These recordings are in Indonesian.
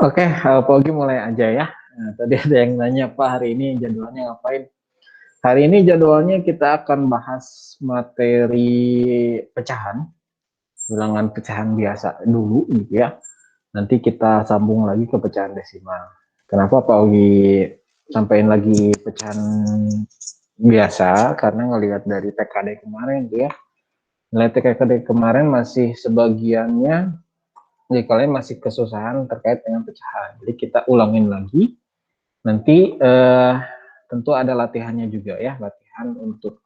Oke, Pak Ogi mulai aja ya. Nah, tadi ada yang nanya, Pak hari ini jadwalnya ngapain? Hari ini jadwalnya kita akan bahas materi pecahan, bilangan pecahan biasa dulu gitu ya. Nanti kita sambung lagi ke pecahan desimal. Kenapa Pak Ogi sampaikan lagi pecahan biasa? Karena ngelihat dari TKD kemarin tuh ya. Nilai TKD kemarin masih sebagiannya, jadi kalian masih kesusahan terkait dengan pecahan. Jadi kita ulangin lagi. Nanti tentu ada latihannya juga ya, latihan untuk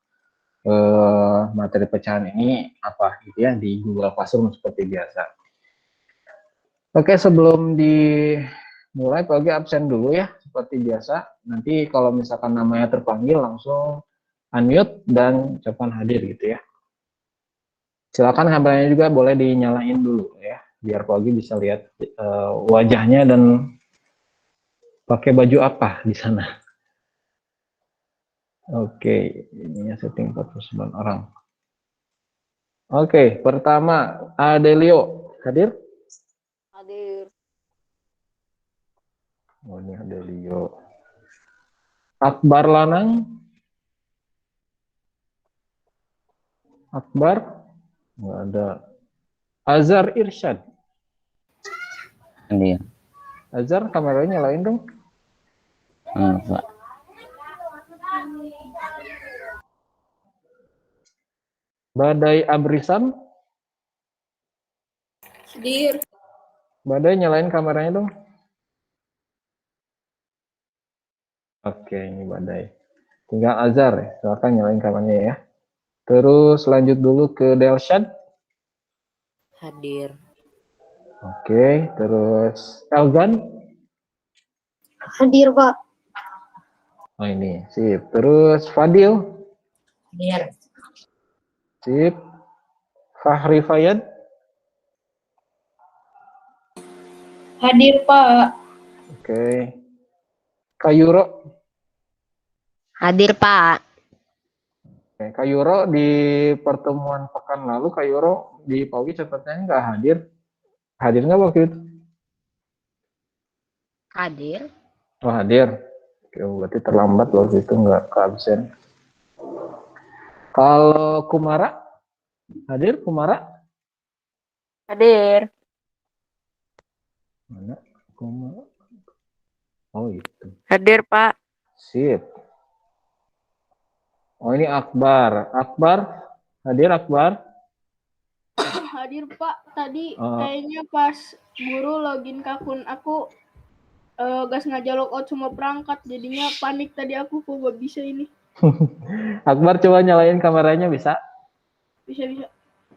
materi pecahan ini apa gitu ya di Google Classroom seperti biasa. Oke, sebelum dimulai Pak Ogi absen dulu ya seperti biasa. Nanti kalau misalkan namanya terpanggil langsung unmute dan ucapan hadir gitu ya. Silakan kameranya juga boleh dinyalain dulu ya, biar Pak Ogi bisa lihat wajahnya dan pakai baju apa di sana. Oke, ininya setting 49 orang. Oke, pertama Adelio hadir. Hadir. Oh, ini Adelio. Akbar Lanang. Akbar. Nggak ada. Azhar Irsyad. Hadir. Azhar, kameranya nyalain dong. Pak. Badai Abrisam. Hadir. Badai nyalain kameranya dong. Oke, ini Badai. Tinggal Azhar ya. Silakan nyalain kameranya ya. Terus lanjut dulu ke Delshad. Hadir. Oke, terus Elgan. Hadir, Pak. Oh ini, sip. Terus Fadil. Hadir. Sip. Fahri Fayad. Hadir, Pak. Oke. Kayuro. Hadir, Pak. Oke, Kayuro di pertemuan pekan lalu, Kayuro di Paugi sepertinya nggak hadir. Hadir nggak waktu itu? Hadir. Oh hadir. Oke, berarti terlambat waktu itu nggak ke absen. Kalau Kumara, hadir Kumara? Hadir. Mana? Kumara? Oh itu. Hadir, Pak. Sip. Oh ini Akbar. Akbar, hadir Akbar? Hadir Pak, tadi Oh. kayaknya pas guru login ke akun aku gak sengaja logout semua perangkat, jadinya panik tadi aku kok gak bisa ini. Akbar coba nyalain kameranya bisa? Bisa.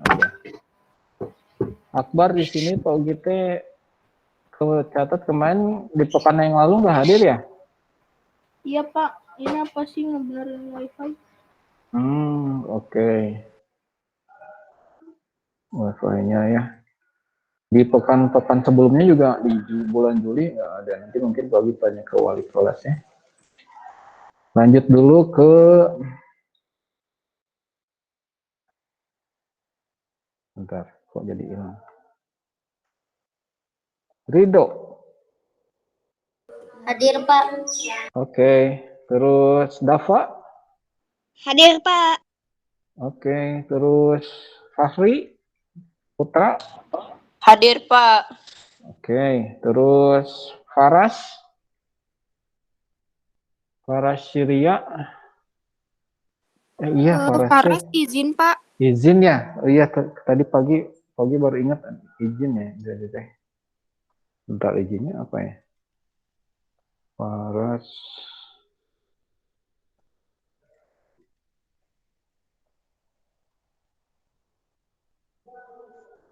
Oke. Akbar di sini Pak UGT catat kemarin di pekan yang lalu nggak hadir ya? Iya Pak, ini apa sih ngebenerin wifi? Oke. Wifi-nya ya. Di pekan-pekan sebelumnya juga di bulan Juli nggak ada. Nanti mungkin Pak UGT tanya ke wali kelasnya. Lanjut dulu ke bentar, kok jadi hilang? Ridho. Hadir, Pak. Oke, terus Dava. Hadir, Pak. Oke, terus Fahri Putra. Hadir, Pak. Oke, terus Faras. Faras Syria. Iya, Faras izin Pak. izin ya. Oh, iya, tadi pagi baru ingat izin ya. Jadi bentar, izinnya apa ya? Faras.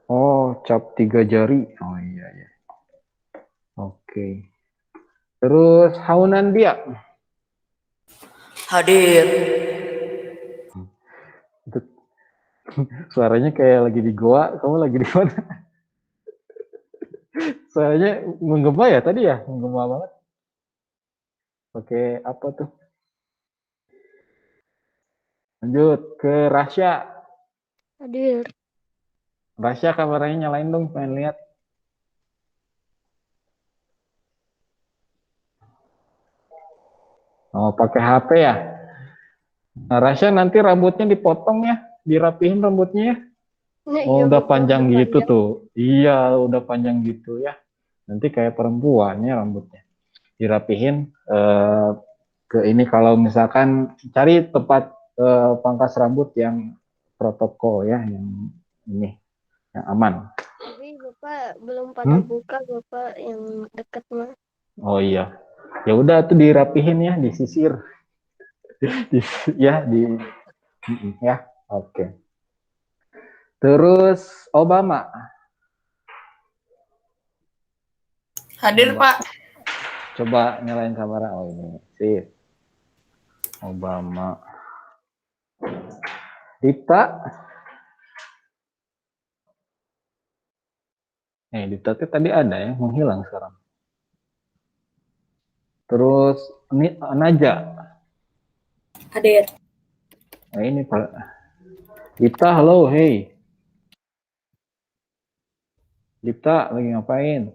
Oh, cap 3 jari. Oh iya ya. Oke. Terus Haunan dia. Hadir. Itu suaranya kayak lagi di goa. Kamu lagi di mana? Suaranya menggema ya tadi ya? Menggema banget. Oke, apa tuh? Lanjut ke Rasya. Hadir. Rasya kameranya nyalain dong, pengen lihat. Oh, pakai HP ya. Nah, Rasya nanti rambutnya dipotong ya, dirapihin rambutnya ya. Oh, udah panjang gitu tuh. Iya, udah panjang gitu ya. Nanti kayak perempuannya rambutnya. Dirapihin ke ini kalau misalkan cari tempat pangkas rambut yang protokol ya, yang ini yang aman. Tapi Bapak belum pada buka Bapak yang dekat mah. Oh iya. Ya udah tuh dirapihin ya, disisir. Ya, ya. Oke. Terus Obama. Hadir, Pak. Coba nyalain kamera. Oh ini. Sip. Obama. Dita. Dita tuh tadi ada ya, menghilang sekarang. Terus ini Naja. Hadir. Nah, ini Pak. Dita, halo, hey. Dita lagi ngapain?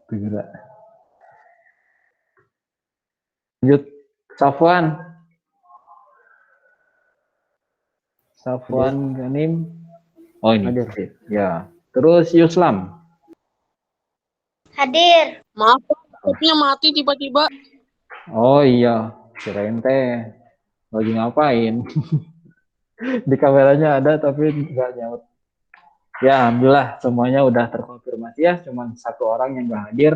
Tidak. Lanjut, Safwan. Safwan Ganim. Oh ini. Hadir. Ya. Terus Yuslam. Hadir. Maaf, laptopnya mati tiba-tiba. Oh iya, kirain teh lagi ngapain? Di kameranya ada tapi nggak nyaut. Ya, alhamdulillah semuanya udah terkonfirmasi ya, cuman satu orang yang nggak hadir.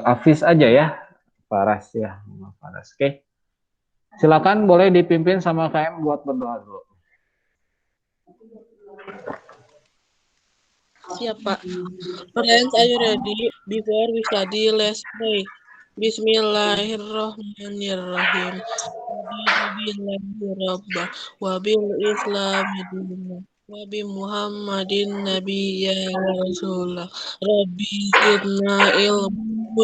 Hafiz aja ya, Faras ya, Faras. Oke. Silakan boleh dipimpin sama KM buat berdoa dulu. Siap, Pak. Friends, are you ready? Before we study, let's pray. Bismillahirrahmanirrahim. Wabil Islam Wabi Muhammadin Nabiyya wa Rasulullah. Rabbi zidna ilmu.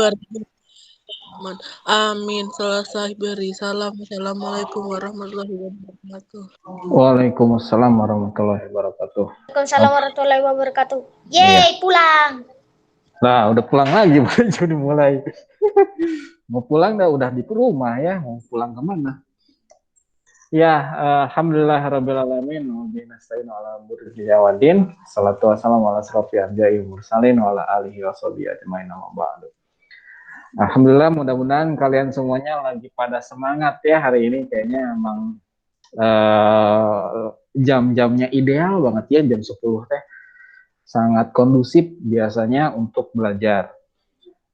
Amin. Selesai beri salam. Assalamualaikum warahmatullahi wabarakatuh. Waalaikumsalam warahmatullahi wabarakatuh. Waalaikumsalam warahmatullahi wabarakatuh. Yeay, pulang. Nah, udah pulang lagi, bukan jadi mulai. Mau pulang udah di rumah ya, mau pulang kemana? Ya, alhamdulillah rabbil alamin wa binasta'inu ala burri yawadin. Salatu wassalamu ala asrofil anbiya'i wal mursalin wa ala alihi washabihi ajmain amma ba'du. Alhamdulillah, mudah-mudahan kalian semuanya lagi pada semangat ya hari ini. Kayaknya emang jam-jamnya ideal banget ya, jam 10 teh. Sangat kondusif biasanya untuk belajar.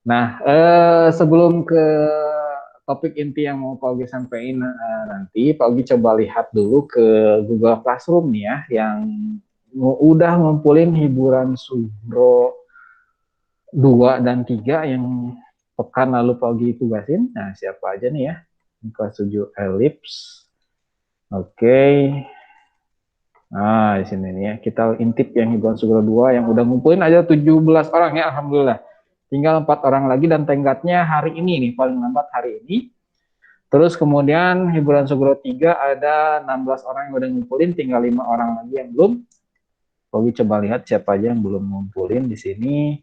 Nah, sebelum ke topik inti yang mau Pak Ogi sampaikan nanti, Pak Ogi coba lihat dulu ke Google Classroom nih ya, yang udah ngumpulin hiburan Subro 2 dan 3 yang pekan lalu Pak Ogi tugasin. Nah, siapa aja nih ya? Kelas 7 Ellipse. Oke. Nah, di sini nih ya. Kita intip yang hiburan Subro 2 yang udah ngumpulin aja 17 orang ya, alhamdulillah. Tinggal 4 orang lagi dan tenggatnya hari ini nih, paling lambat hari ini. Terus kemudian hiburan Subro 3 ada 16 orang yang udah ngumpulin, tinggal 5 orang lagi yang belum. Oke, coba lihat siapa aja yang belum ngumpulin di sini.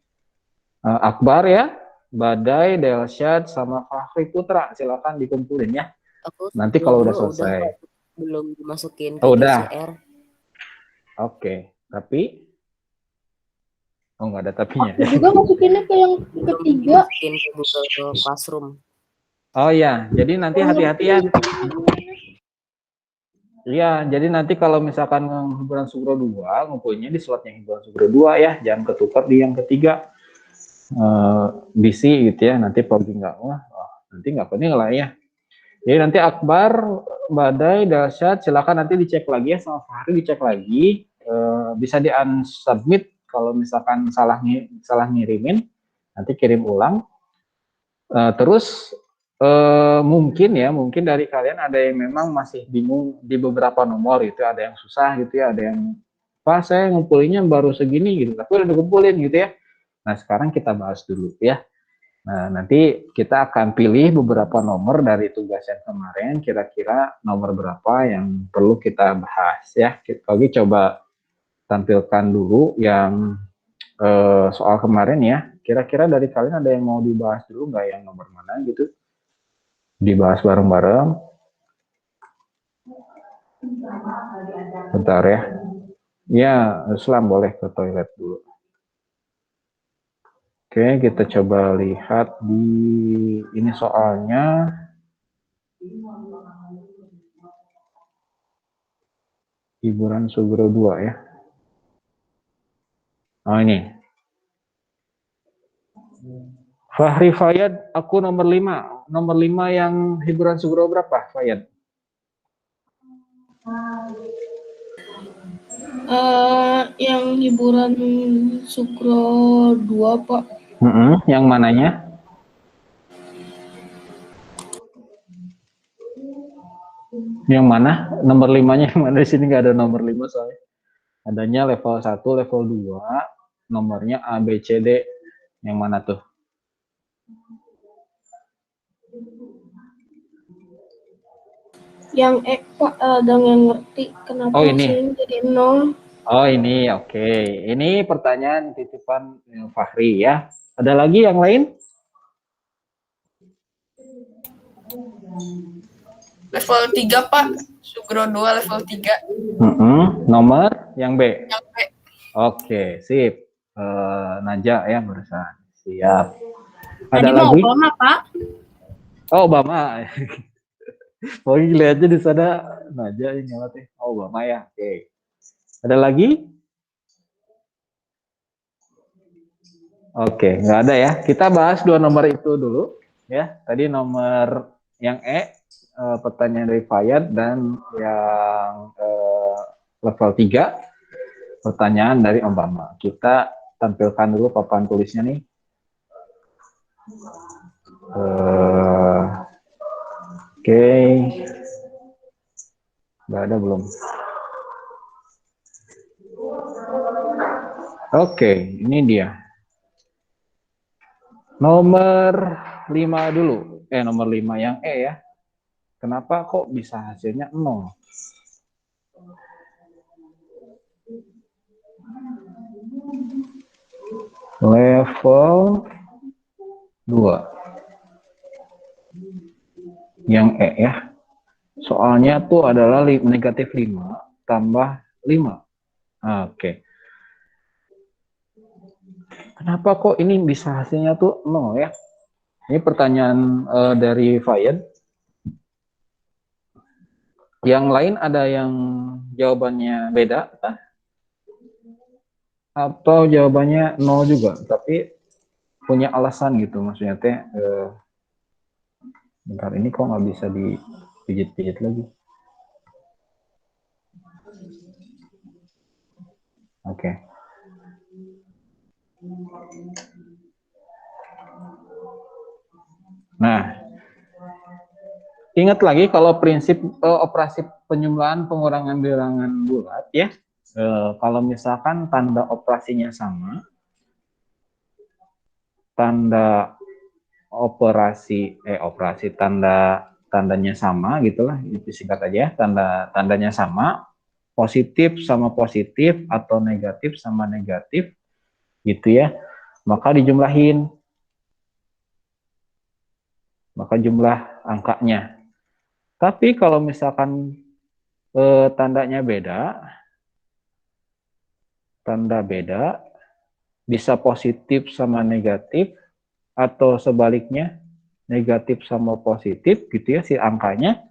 Akbar ya, Badai, Delsyad, sama Fahri Putra. Silakan dikumpulin ya. Nanti kalau udah selesai. Belum dimasukin ke udah. GCR. Oke, tapi nggak ada tapinya. Juga masukinnya ke yang ketiga. Masukin ke Google Classroom. Oh ya, jadi nanti hati-hati ya. Iya, jadi nanti kalau misalkan hiburan Subro 2, ngumpulinnya di slot yang hiburan Subro 2 ya, jangan ketukar di yang ketiga. Bisi gitu ya, nanti Pogi nggak, nanti nggak penilai ya. Jadi nanti Akbar, Badai, Dalsyad, silakan nanti dicek lagi ya, sama Fahri dicek lagi, bisa di unsubmit kalau misalkan salah ngirimin, nanti kirim ulang. Terus mungkin dari kalian ada yang memang masih bingung di beberapa nomor gitu, ada yang susah gitu ya, ada yang Pak saya ngumpulinnya baru segini gitu, tapi udah dikumpulin gitu ya. Nah sekarang kita bahas dulu ya. Nah nanti kita akan pilih beberapa nomor dari tugas yang kemarin, kira-kira nomor berapa yang perlu kita bahas ya. Kita lagi coba tampilkan dulu yang soal kemarin ya. Kira-kira dari kalian ada yang mau dibahas dulu nggak yang nomor mana gitu? Dibahas bareng-bareng. Bentar ya. Ya, Islam boleh ke toilet dulu. Oke, kita coba lihat di ini soalnya. Hiburan Sugro 2 ya. Oh ini. Fahri Fayad, aku nomor 5. Nomor 5 yang hiburan Sugro berapa, Fayad? Yang hiburan Sukro 2, Pak. Yang mananya? Yang mana? Nomor 5-nya yang mana? Di sini nggak ada nomor 5 soalnya. Adanya level 1, level 2, nomornya A, B, C, D. Yang mana tuh? Yang Pak, ada yang ngerti kenapa Oh, ini. hasilnya jadi 0. Oh ini, oke. Ini pertanyaan titipan Fahri ya. Ada lagi yang lain? Level 3, Pak. Sugro 2 level 3. Nomor yang B. Yang B. Oke, sip. Naja ya barusan. Siap. Ada Tadi mau lagi? Obama, Pak. Oh, Obama. Pokoknya lihatnya di sana Naja ini ngelatih. Oh, Obama ya. Oke. Ada lagi? Oke, nggak ada ya. Kita bahas 2 nomor itu dulu ya. Tadi nomor yang pertanyaan dari Fayad, dan yang level 3 pertanyaan dari Obama. Kita tampilkan dulu papan tulisnya nih. Oke. Nggak ada belum? Oke, ini dia. Nomor 5 dulu. Nomor 5 yang E ya. Kenapa kok bisa hasilnya 0? Level 2. Yang E ya. Soalnya tuh adalah negatif 5 tambah 5. Oke. Kenapa kok ini bisa hasilnya tuh 0 ya? Ini pertanyaan dari Fayad. Yang lain ada yang jawabannya beda? Atau jawabannya 0 juga? Tapi punya alasan gitu maksudnya teh. Bentar, ini kok nggak bisa dipijit-pijit lagi? Oke. Nah, ingat lagi kalau prinsip operasi penjumlahan pengurangan bilangan bulat ya. Kalau misalkan tanda operasinya sama, tanda tandanya sama gitulah, itu singkat aja ya. Tandanya sama, positif sama positif atau negatif sama negatif gitu ya, maka dijumlahin, maka jumlah angkanya. Tapi kalau misalkan tandanya beda, tanda beda, bisa positif sama negatif atau sebaliknya negatif sama positif gitu ya si angkanya,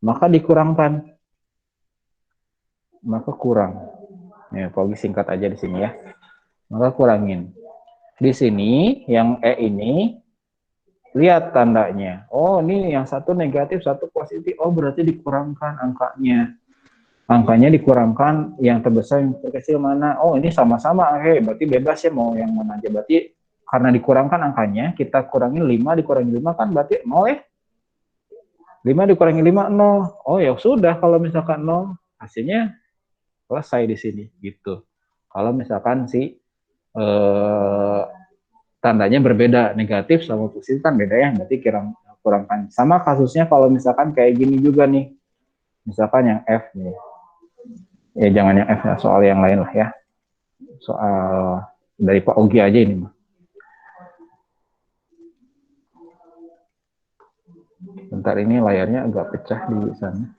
maka dikurangkan, maka kurang. Ya, pokoknya singkat aja di sini ya. Maka kurangin. Di sini yang E ini lihat tandanya. Oh, ini yang satu negatif, satu positif. Oh, berarti dikurangkan angkanya. Angkanya dikurangkan, yang terbesar yang terkecil mana? Oh, ini sama-sama. Oke, berarti bebas ya mau yang mana aja. Berarti karena dikurangkan angkanya, kita kurangi 5 dikurangi 5 kan berarti 0 ya. 5 dikurangi 5 0. Oh, ya sudah kalau misalkan 0, hasilnya selesai di sini gitu. Kalau misalkan si tandanya berbeda, negatif sama positif kan beda ya, berarti kurangkan. Sama kasusnya kalau misalkan kayak gini juga nih, misalkan yang F nih, ya jangan yang F ya, soal yang lain lah ya, soal Dari Pak Ogi aja ini mah. Bentar, ini layarnya agak pecah di sana.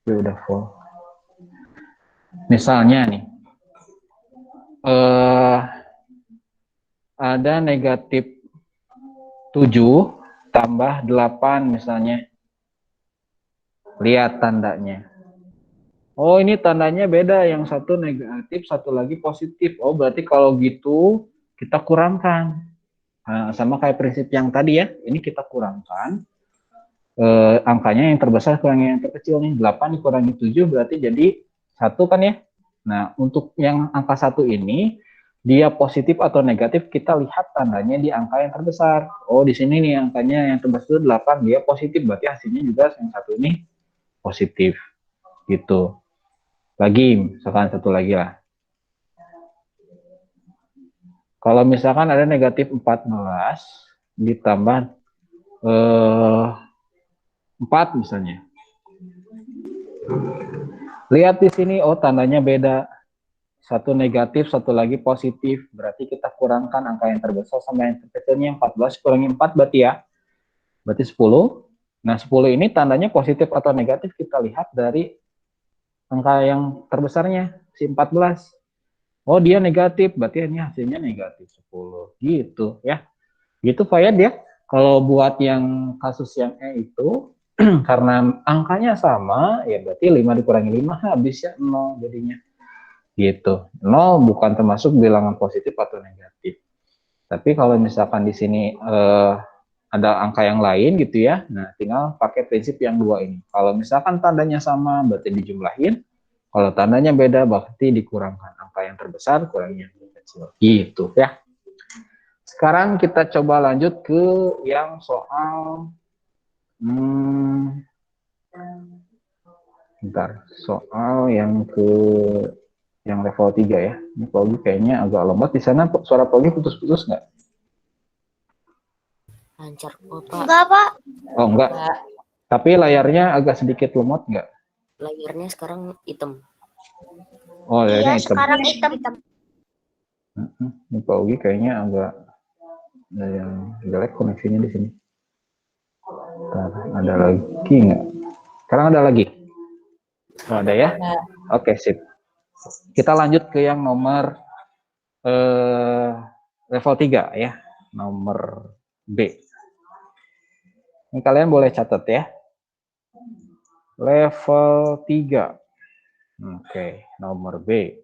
Tapi udah full. Misalnya nih, ada negatif 7 tambah 8 misalnya. Lihat tandanya. Oh, ini tandanya beda. Yang satu negatif, satu lagi positif. Oh, berarti kalau gitu kita kurangkan. Nah, sama kayak prinsip yang tadi ya. Ini kita kurangkan. Angkanya yang terbesar kurangi yang terkecil nih. 8 dikurangi 7 berarti jadi 1 kan ya. Nah, untuk yang angka 1 ini, dia positif atau negatif, kita lihat tandanya di angka yang terbesar. Oh, di sini nih angkanya yang terbesar itu 8, dia positif. Berarti hasilnya juga yang satu ini positif. Gitu. Lagi, misalkan satu lagi lah. Kalau misalkan ada negatif 14 ditambah 4 misalnya. Lihat di sini, oh tandanya beda. Satu negatif, satu lagi positif. Berarti kita kurangkan angka yang terbesar sama yang terkecilnya. 14 kurangi 4 berarti ya. Berarti 10. Nah 10 ini tandanya positif atau negatif kita lihat dari angka yang terbesarnya, si 14. Oh dia negatif, berarti ini hasilnya negatif 10. Gitu ya. Gitu Fayad ya. Kalau buat yang kasus yang E itu, karena angkanya sama, ya berarti 5 dikurangi 5 habis ya 0 jadinya. Gitu. 0 bukan termasuk bilangan positif atau negatif. Tapi kalau misalkan di sini ada angka yang lain gitu ya, nah tinggal pakai prinsip yang 2 ini. Kalau misalkan tandanya sama, berarti dijumlahin. Kalau tandanya beda, berarti dikurangkan. Angka yang terbesar kurangi yang terkecil. Gitu ya. Sekarang kita coba lanjut ke yang soal bentar, soal yang level 3 ya. Ini Pogi kayaknya agak lemot. Di sana suara Pogi putus-putus nggak? Lancar kok, Pak. Enggak, Pak. Oh, enggak. Tapi layarnya agak sedikit lemot nggak? Layarnya sekarang hitam. Oh, layarnya Iya, hitam. sekarang hitam. Ini Pogi kayaknya agak ada yang jelek koneksinya di sini. Bentar, ada lagi nggak? Sekarang ada lagi? Oh, ada ya? Oke, sip. Kita lanjut ke yang nomor level 3 ya. Nomor B. Ini kalian boleh catat ya. Level 3. Oke, nomor B.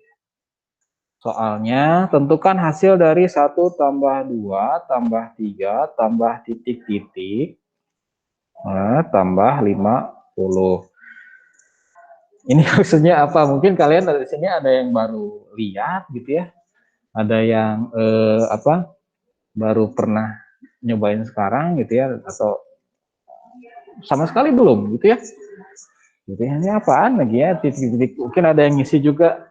Soalnya tentukan hasil dari 1 tambah 2 tambah 3 tambah titik-titik tambah 50. Ini maksudnya apa? Mungkin kalian dari sini ada yang baru lihat gitu ya. Ada yang baru pernah nyobain sekarang gitu ya, atau sama sekali belum gitu ya. Gitu ya, ini apaan lagi ya, titik-titik. Mungkin ada yang ngisi juga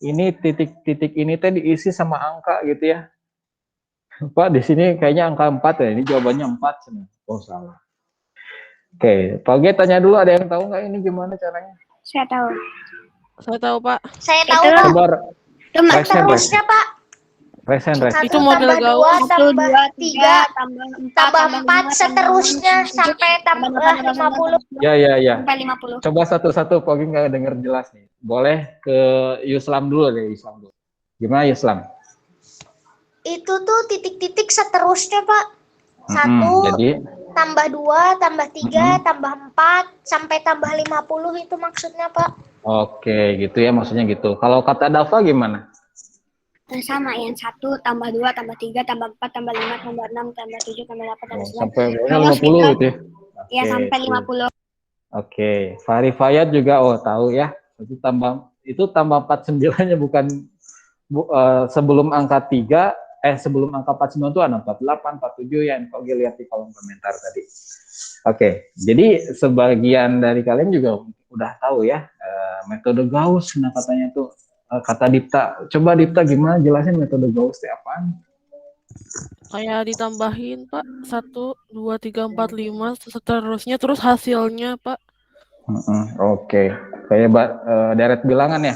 ini titik-titik ini teh diisi sama angka gitu ya. Pak, di sini kayaknya angka 4 ya. Ini jawabannya 4 sebenarnya. Oh, salah. Oke, Pak G tanya dulu, ada yang tahu nggak ini gimana caranya? Saya tahu. Saya tahu, Pak. Saya tahu, Pak. Coba Terusnya, Pak. resen. Itu model gaul. 1 tambah 2 tambah 4 seterusnya sampai tambah 50. Ya. Sampai 50. Coba satu-satu, Pak G nggak dengar jelas nih. Boleh ke Yuslam dulu deh, Yuslam dulu. Gimana Yuslam? Itu tuh titik-titik seterusnya, Pak. 1 Jadi tambah 2 tambah 3 tambah 4 sampai tambah 50 itu maksudnya, Pak. oke, gitu ya maksudnya gitu. Kalau kata Dava gimana? Sama yang 1 tambah 2 tambah 3 tambah 4 tambah 5 tambah 6 tambah 7 tambah 8 tambah 9. Sampai 50 gitu ya? Ya, sampai sip. 50. Oke, Fahri Fayad juga tahu ya. Itu tambah 49-nya bukan sebelum angka 3, sebelum angka 49 itu ada 48, 47 yang kau lihat di kolom komentar tadi. Oke, jadi sebagian dari kalian juga udah tahu ya metode Gauss. Nah katanya tuh kata Dipta. Coba Dipta gimana jelasin metode Gauss itu apaan? Kayak ditambahin, Pak. 1, 2, 3, 4, 5 seterusnya, terus hasilnya, Pak. Oke, kayak deret bilangan ya?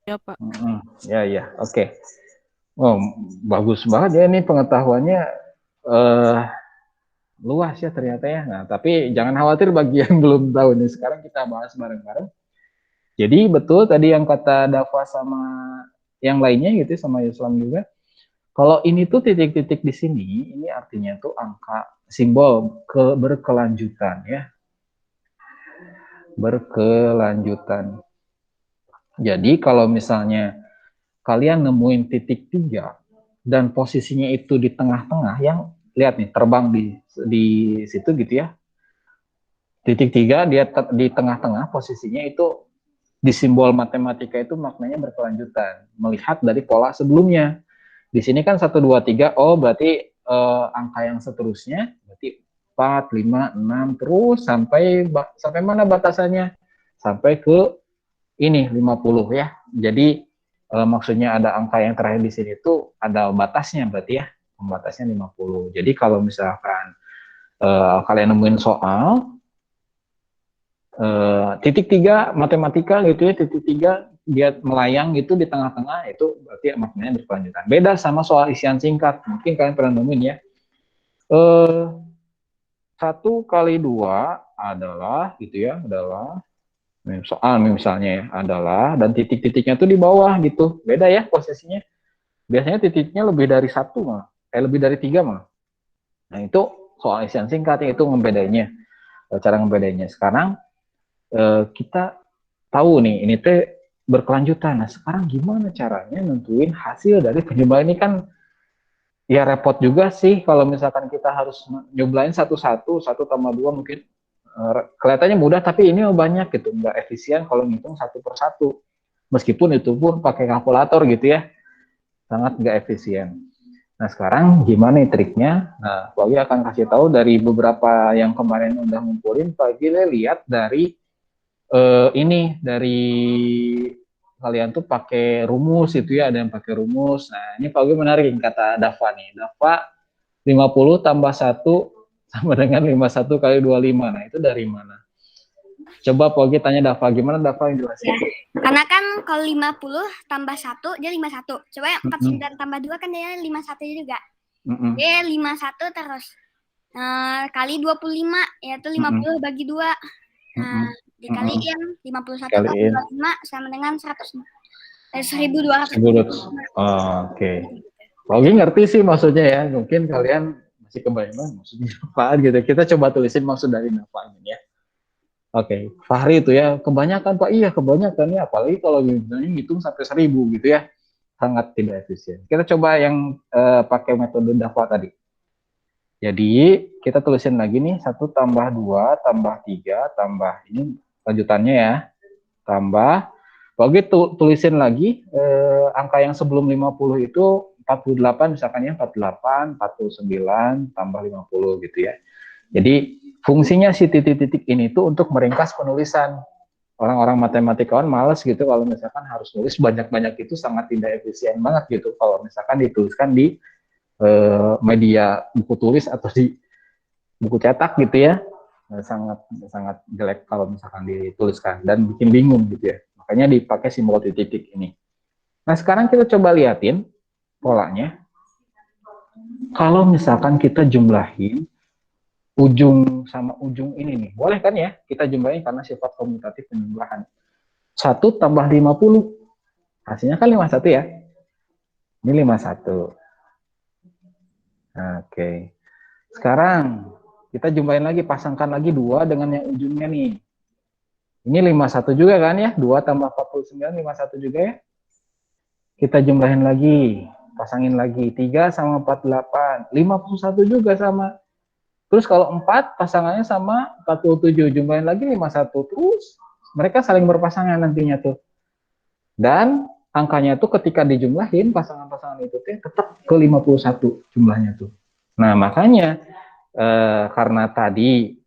Ya, Pak. Ya, ya, oke. Oh, bagus banget ya ini pengetahuannya luas ya ternyata ya. Nah, tapi jangan khawatir bagi yang belum tahu nih. Sekarang kita bahas bareng-bareng. Jadi betul tadi yang kata Dava sama yang lainnya gitu sama Islam juga. Kalau ini tuh titik-titik di sini, ini artinya tuh angka simbol berkelanjutan ya. Berkelanjutan. Jadi kalau misalnya kalian nemuin titik 3 dan posisinya itu di tengah-tengah, yang lihat nih terbang di situ gitu ya. Titik 3 dia di tengah-tengah posisinya itu di simbol matematika itu maknanya berkelanjutan, melihat dari pola sebelumnya. Di sini kan 1 2 3, oh berarti angka yang seterusnya berarti 4 5 6 terus sampai mana batasannya? Sampai ke ini 50 ya. Jadi maksudnya ada angka yang terakhir di sini tuh ada batasnya berarti ya. Batasnya 50. Jadi kalau misalkan kalian nemuin soal titik 3 matematika gitu ya, titik 3 dia melayang gitu di tengah-tengah, itu berarti maknanya berkelanjutan. Beda sama soal isian singkat. Mungkin kalian pernah nemuin ya. 1 kali 2 adalah gitu ya, adalah soal misalnya ya, adalah, dan titik-titiknya tuh di bawah gitu. Beda ya posisinya. Biasanya titiknya lebih dari 1 malah. Lebih dari 3 malah. Nah itu soal isian singkat itu ngebedainya. Cara ngebedainya. Sekarang kita tahu nih, ini teh berkelanjutan. Nah sekarang gimana caranya nentuin hasil dari penjumlahan ini? Kan ya repot juga sih kalau misalkan kita harus nyoblain satu-satu, 1 tambah 2 mungkin kelihatannya mudah, tapi ini banyak gitu, nggak efisien kalau ngitung 1 per 1. Meskipun itu pun pakai kalkulator gitu ya, sangat nggak efisien. Nah sekarang gimana nih triknya? Nah Pak Wi akan kasih tahu dari beberapa yang kemarin udah ngumpulin. Pak Wi lihat dari ini, dari kalian tuh pakai rumus itu ya, ada yang pakai rumus. Nah ini Pak Wi menarik kata Dava nih. Dava 50 tambah 1 sama dengan 51 kali 25. Nah, itu dari mana? Coba Pogi tanya Dava, gimana Dava yang jelasin? Ya. Karena kan kalau 50 tambah 1 dia 51. Coba yang 49 tambah 2 kan dia 51 juga. Dia 51 terus kali 25 yaitu 50 bagi 2. Nah, dikaliin 51 kali 25 sama dengan 100. 1200. Oke. Pogi ngerti sih maksudnya ya. Mungkin kalian masih kebayang maksudnya apaan gitu. Kita coba tulisin maksud dari Dava ini ya. Oke, Fahri itu ya, kebanyakan Pak, iya kebanyakan ya, apalagi kalau misalnya ngitung sampai 1000 gitu ya, sangat tidak efisien. Kita coba yang pakai metode Dava tadi. Jadi kita tulisin lagi nih, 1 tambah 2 tambah 3 tambah ini lanjutannya ya, tambah, Oke tulisin lagi angka yang sebelum 50 itu 48 misalkan ya, 48, 49 tambah 50 gitu ya. Jadi fungsinya si titik-titik ini tuh untuk meringkas penulisan. Orang-orang matematikawan males gitu kalau misalkan harus nulis banyak-banyak, itu sangat tidak efisien banget gitu kalau misalkan dituliskan di media buku tulis atau di buku cetak gitu ya. Sangat jelek kalau misalkan dituliskan dan bikin bingung gitu ya. Makanya dipakai simbol titik-titik ini. Nah sekarang kita coba liatin polanya. Kalau misalkan kita jumlahin ujung sama ujung ini nih, boleh kan ya kita jumlahin karena sifat komutatif penjumlahan. 1 tambah 50 hasilnya kan 51 ya, ini 51. Oke, sekarang kita jumlahin lagi, pasangkan lagi 2 dengan yang ujungnya nih, ini 51 juga kan ya, 2 tambah 49 51 juga ya. Kita jumlahin lagi, pasangin lagi 3 sama 48 51 juga sama. Terus kalau 4 pasangannya sama 47, jumlahin lagi 51, terus mereka saling berpasangan nantinya tuh. Dan angkanya tuh ketika dijumlahin pasangan-pasangan itu tetap ke 51 jumlahnya tuh. Nah makanya karena tadi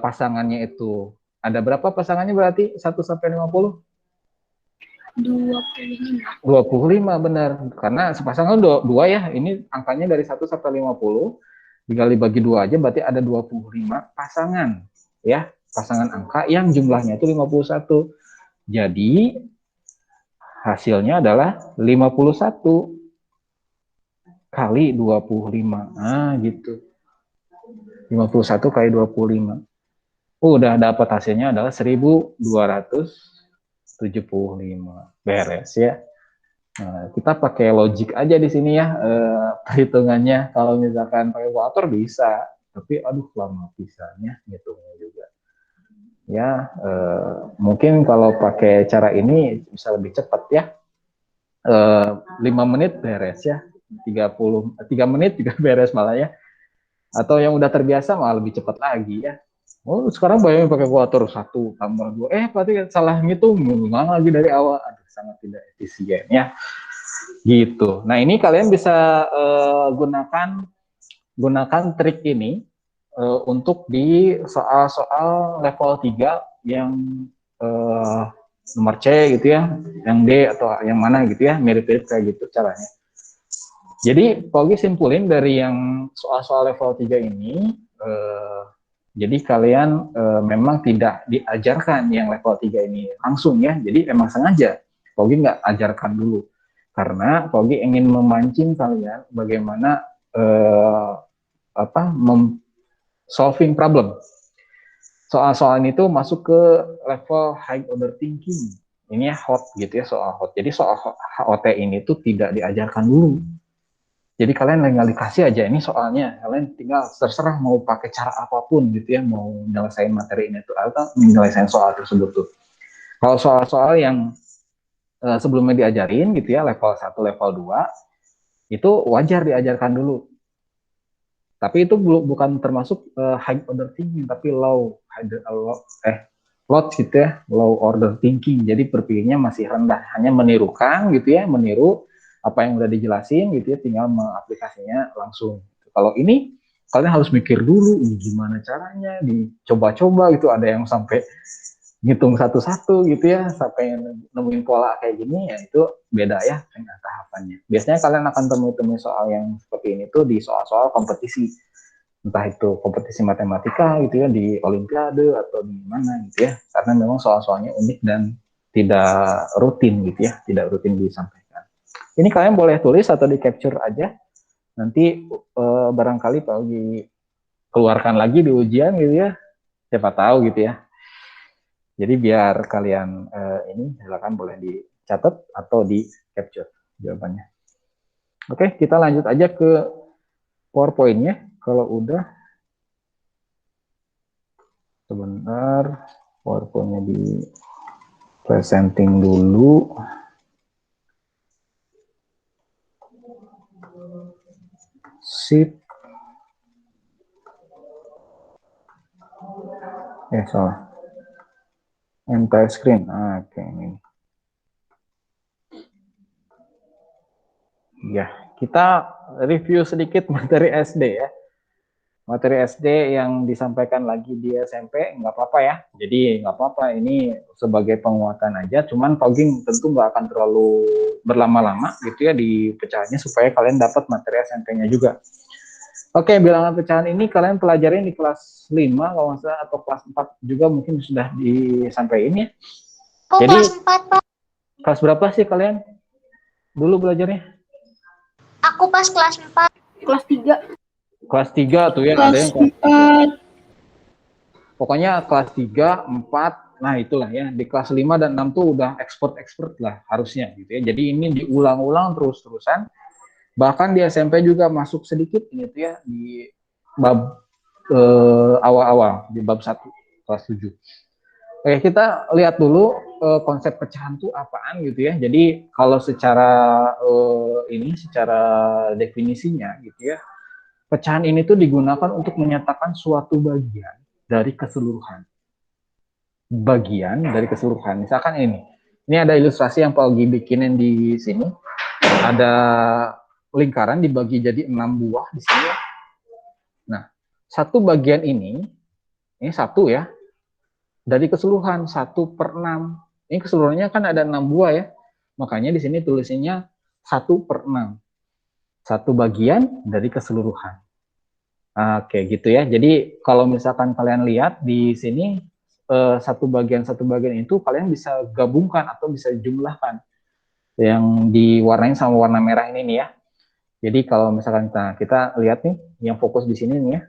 pasangannya itu ada berapa pasangannya berarti 1 sampai 50? 25 benar. Karena sepasangan 2 ya, ini angkanya dari 1 sampai 50. Dikali bagi 2 aja berarti ada 25 pasangan ya, pasangan angka yang jumlahnya itu 51. Jadi hasilnya adalah 51 kali 25. Nah, gitu. 51 kali 25. Udah dapat hasilnya adalah 1275. Beres ya. Nah, kita pakai logik aja di sini ya, perhitungannya. Kalau misalkan pakai kalkulator bisa, tapi aduh lama pisahnya ngitungnya juga. Ya, mungkin kalau pakai cara ini bisa lebih cepat ya. 5 menit beres ya. 3 menit juga beres malah ya. Atau yang udah terbiasa malah lebih cepat lagi ya. Oh, sekarang bayangin pakai kalkulator 1 tambah 2. Berarti salah ngitung, ngulang lagi dari awal. Aduh, sangat tidak efisien ya. Gitu. Nah, ini kalian bisa gunakan trik ini untuk di soal-soal level 3 yang nomor C gitu ya, yang D atau yang mana gitu ya, mirip-mirip kayak gitu caranya. Jadi, Pogi simpulin dari yang soal-soal level 3 ini, jadi kalian memang tidak diajarkan yang level 3 ini langsung ya, jadi memang sengaja Pogi nggak ajarkan dulu. Karena Pogi ingin memancing kalian bagaimana solving problem. Soal-soal ini tuh masuk ke level high order thinking. Ini ya hot gitu ya, soal hot. Jadi soal HOT ini tuh tidak diajarkan dulu. Jadi kalian tinggal dikasih aja ini soalnya, kalian tinggal terserah mau pakai cara apapun gitu ya, mau nyelesain materi ini tuh atau menyelesaikan soal tersebut tuh. Kalau soal-soal yang sebelumnya diajarin gitu ya, level 1, level 2, itu wajar diajarkan dulu. Tapi itu bukan termasuk high order thinking, tapi low gitu ya, low order thinking. Jadi berpikirnya masih rendah, hanya menirukan gitu ya, meniru apa yang udah dijelasin gitu ya, tinggal mengaplikasinya langsung. Kalau ini kalian harus mikir dulu, ini gimana caranya, dicoba-coba gitu, ada yang sampai ngitung satu-satu gitu ya, sampai nemuin pola kayak gini, ya itu beda ya dengan tahapannya. Biasanya kalian akan temui soal yang seperti ini tuh di soal-soal kompetisi, entah itu kompetisi matematika gitu ya, di olimpiade atau di mana gitu ya, karena memang soal-soalnya unik dan tidak rutin gitu ya, tidak rutin disampaikan. Ini kalian boleh tulis atau di capture aja, nanti barangkali Pak Ogi keluarkan lagi di ujian gitu ya, siapa tahu gitu ya. Jadi biar kalian ini silakan boleh dicatat atau di capture jawabannya. Oke, kita lanjut aja ke PowerPoint-nya. Kalau udah, sebentar, PowerPoint-nya di presenting dulu. Sip. Salah. Entire screen. Oke, ini. Ya, kita review sedikit materi SD ya. Materi SD yang disampaikan lagi di SMP, nggak apa-apa ya. Jadi nggak apa-apa, ini sebagai penguatan aja. Cuman Pogging tentu nggak akan terlalu berlama-lama gitu ya di pecahannya, supaya kalian dapat materi SMP-nya juga. Oke, bilangan pecahan ini kalian pelajarin di kelas 5 kalau nggak salah, atau kelas 4 juga mungkin sudah disampaikan ya. Jadi kelas 4, Pak. Kelas berapa sih kalian dulu belajarnya? Aku pas kelas 4. Kelas 3. Kelas 3 tuh ya, ada yang kelas 4. Pokoknya kelas 3, 4, nah itulah ya. Di kelas 5 dan 6 tuh udah expert lah harusnya gitu ya. Jadi ini diulang-ulang terus-terusan. Bahkan di SMP juga masuk sedikit gitu ya, di bab awal-awal, di bab 1, kelas 7. Oke, kita lihat dulu konsep pecahan itu apaan gitu ya. Jadi kalau secara secara definisinya gitu ya, pecahan ini tuh digunakan untuk menyatakan suatu bagian dari keseluruhan. Bagian dari keseluruhan. Misalkan ini ada ilustrasi yang Pak Ogi bikinin di sini. Ada lingkaran dibagi jadi 6 buah di sini. Nah, satu bagian ini 1 ya, dari keseluruhan 1/6. Ini keseluruhannya kan ada 6 buah ya, makanya di sini tulisannya 1/6. Satu bagian dari keseluruhan. Oke, gitu ya. Jadi kalau misalkan kalian lihat di sini satu bagian itu kalian bisa gabungkan atau bisa jumlahkan. yang diwarnain sama warna merah ini nih ya. Jadi kalau misalkan kita lihat nih, yang fokus di sini nih ya.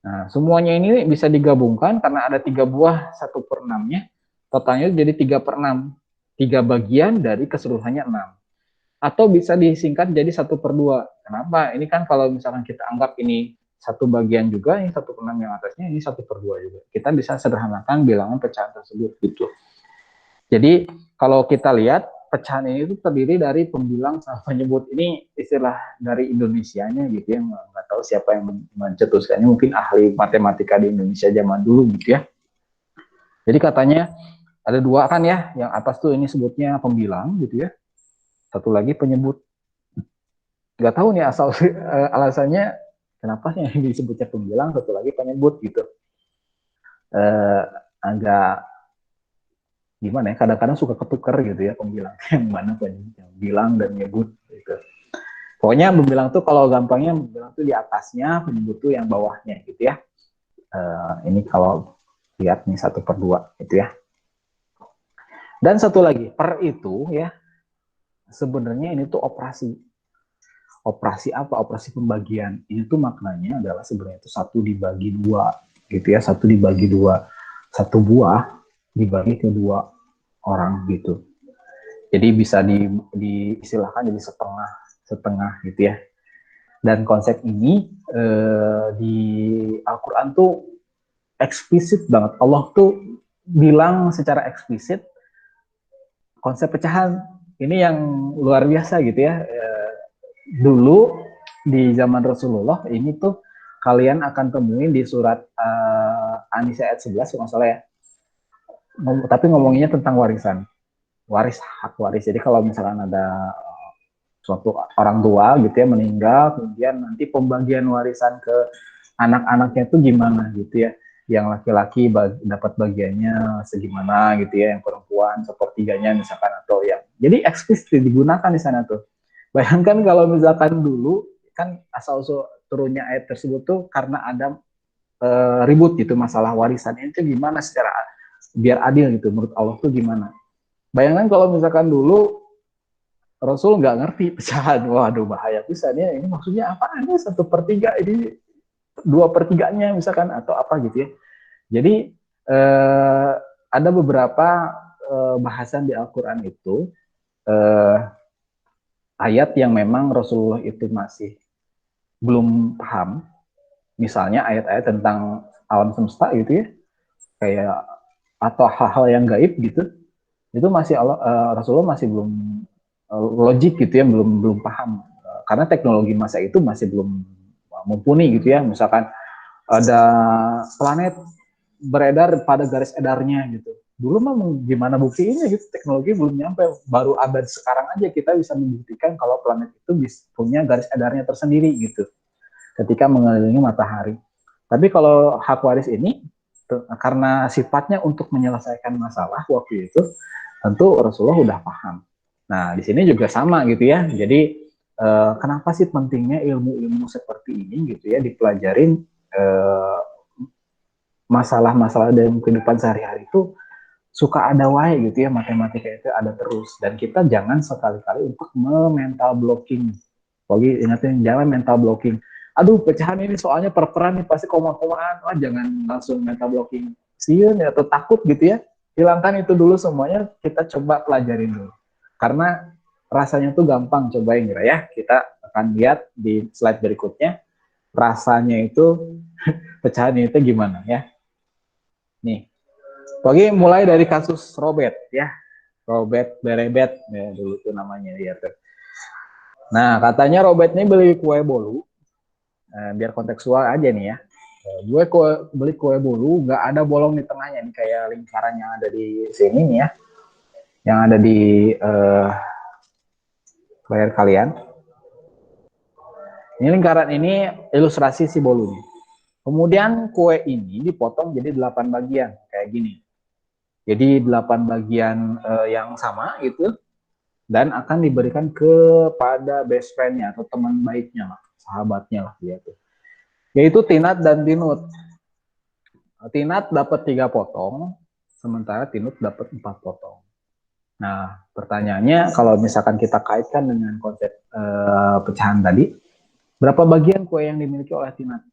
Nah, semuanya ini bisa digabungkan karena ada 3 buah 1/6-nya. Totalnya jadi 3/6. 3 bagian dari keseluruhannya 6. Atau bisa disingkat jadi 1/2. Kenapa? Ini kan kalau misalkan kita anggap ini 1 bagian juga, ini 1/6 yang atasnya, ini 1/2 juga. Kita bisa sederhanakan bilangan pecahan tersebut gitu. Jadi kalau kita lihat pecahan ini itu terdiri dari pembilang sama penyebut. Ini istilah dari Indonesianya gitu ya, nggak tahu siapa yang mencetuskannya, mungkin ahli matematika di Indonesia zaman dulu gitu ya. Jadi katanya ada 2 kan ya, yang atas tuh ini sebutnya pembilang gitu ya, satu lagi penyebut. Nggak tahu nih asal alasannya kenapa yang disebutnya pembilang, satu lagi penyebut gitu. Agak gimana ya, kadang-kadang suka ketukar gitu ya pembilang yang mana pembilang dan menyebut gitu. Pokoknya pembilang tuh kalau gampangnya pembilang tuh di atasnya, penyebut tuh yang bawahnya gitu ya. Ini kalau lihat nih 1/2 gitu ya. Dan satu lagi, per itu ya, sebenarnya ini tuh operasi. Operasi apa? Operasi pembagian. Ini tuh maknanya adalah sebenarnya itu 1 dibagi 2 gitu ya, 1 dibagi 2. 1 buah dibagi ke 2 orang gitu. Jadi bisa diistilahkan jadi setengah gitu ya. Dan konsep ini di Al-Quran tuh eksplisit banget. Allah tuh bilang secara eksplisit konsep pecahan. Ini yang luar biasa gitu ya. Dulu di zaman Rasulullah ini tuh kalian akan temuin di surat An-Nisa ayat 11 kalau nggak salah ya. Tapi ngomonginnya tentang warisan, hak waris. Jadi kalau misalkan ada suatu orang tua gitu ya meninggal, kemudian nanti pembagian warisan ke anak-anaknya itu gimana gitu ya. Yang laki-laki dapat bagiannya segimana gitu ya, yang perempuan 1/3-nya misalkan, atau yang jadi eksplisit digunakan di sana tuh. Bayangkan kalau misalkan dulu kan asal-usul turunnya ayat tersebut tuh karena ada ribut gitu masalah warisan itu gimana secara biar adil gitu menurut Allah tuh gimana. Bayangkan kalau misalkan dulu Rasul nggak ngerti pecahan, waduh bahaya pisan ya, ini maksudnya apa? Ini 1/3, ini 2/3-nya misalkan atau apa gitu ya. Jadi ada beberapa bahasan di Al-Quran itu ayat yang memang Rasulullah itu masih belum paham. Misalnya ayat-ayat tentang alam semesta gitu ya, kayak atau hal-hal yang gaib gitu, itu masih Rasulullah masih belum logik gitu ya, belum paham, karena teknologi masa itu masih belum mumpuni gitu ya. Misalkan ada planet beredar pada garis edarnya gitu, dulu mah gimana buktinya gitu, teknologi belum nyampe. Baru abad sekarang aja kita bisa membuktikan kalau planet itu punya garis edarnya tersendiri gitu ketika mengelilingi matahari. Tapi kalau hak waris ini karena sifatnya untuk menyelesaikan masalah waktu itu, tentu Rasulullah udah paham. Nah, di sini juga sama gitu ya. Jadi kenapa sih pentingnya ilmu-ilmu seperti ini gitu ya dipelajarin, masalah-masalah dalam kehidupan sehari-hari itu suka ada wae gitu ya, matematika itu ada terus, dan kita jangan sekali-kali untuk mental blocking. Pokoknya ingatin, jangan mental blocking. Aduh, pecahan ini soalnya per-peran nih pasti koma-komaan. Wah, jangan langsung mental blocking. Sieun ya, atau takut gitu ya. Hilangkan itu dulu semuanya, kita coba pelajarin dulu. Karena rasanya tuh gampang, cobain ya. Kita akan lihat di slide berikutnya. Rasanya itu, pecahan itu gimana ya. Nih, pokoknya mulai dari kasus Robert ya. Robert Berebet, ya dulu tuh namanya dia tuh. Nah, katanya Robert ini beli kue bolu. Biar kontekstual aja nih ya. Gue beli kue bolu, nggak ada bolong di tengahnya nih, kayak lingkaran yang ada di sini nih ya, yang ada di layar kalian. Ini lingkaran ini ilustrasi si bolunya. Kemudian kue ini dipotong jadi 8 bagian kayak gini. Jadi 8 bagian yang sama gitu, dan akan diberikan kepada best friend-nya atau teman baiknya lah, sahabatnya lah dia tuh, yaitu Tinat dan Tinut. Tinat dapat 3 potong, sementara Tinut dapat 4 potong. Nah, pertanyaannya kalau misalkan kita kaitkan dengan konsep pecahan tadi, berapa bagian kue yang dimiliki oleh Tinat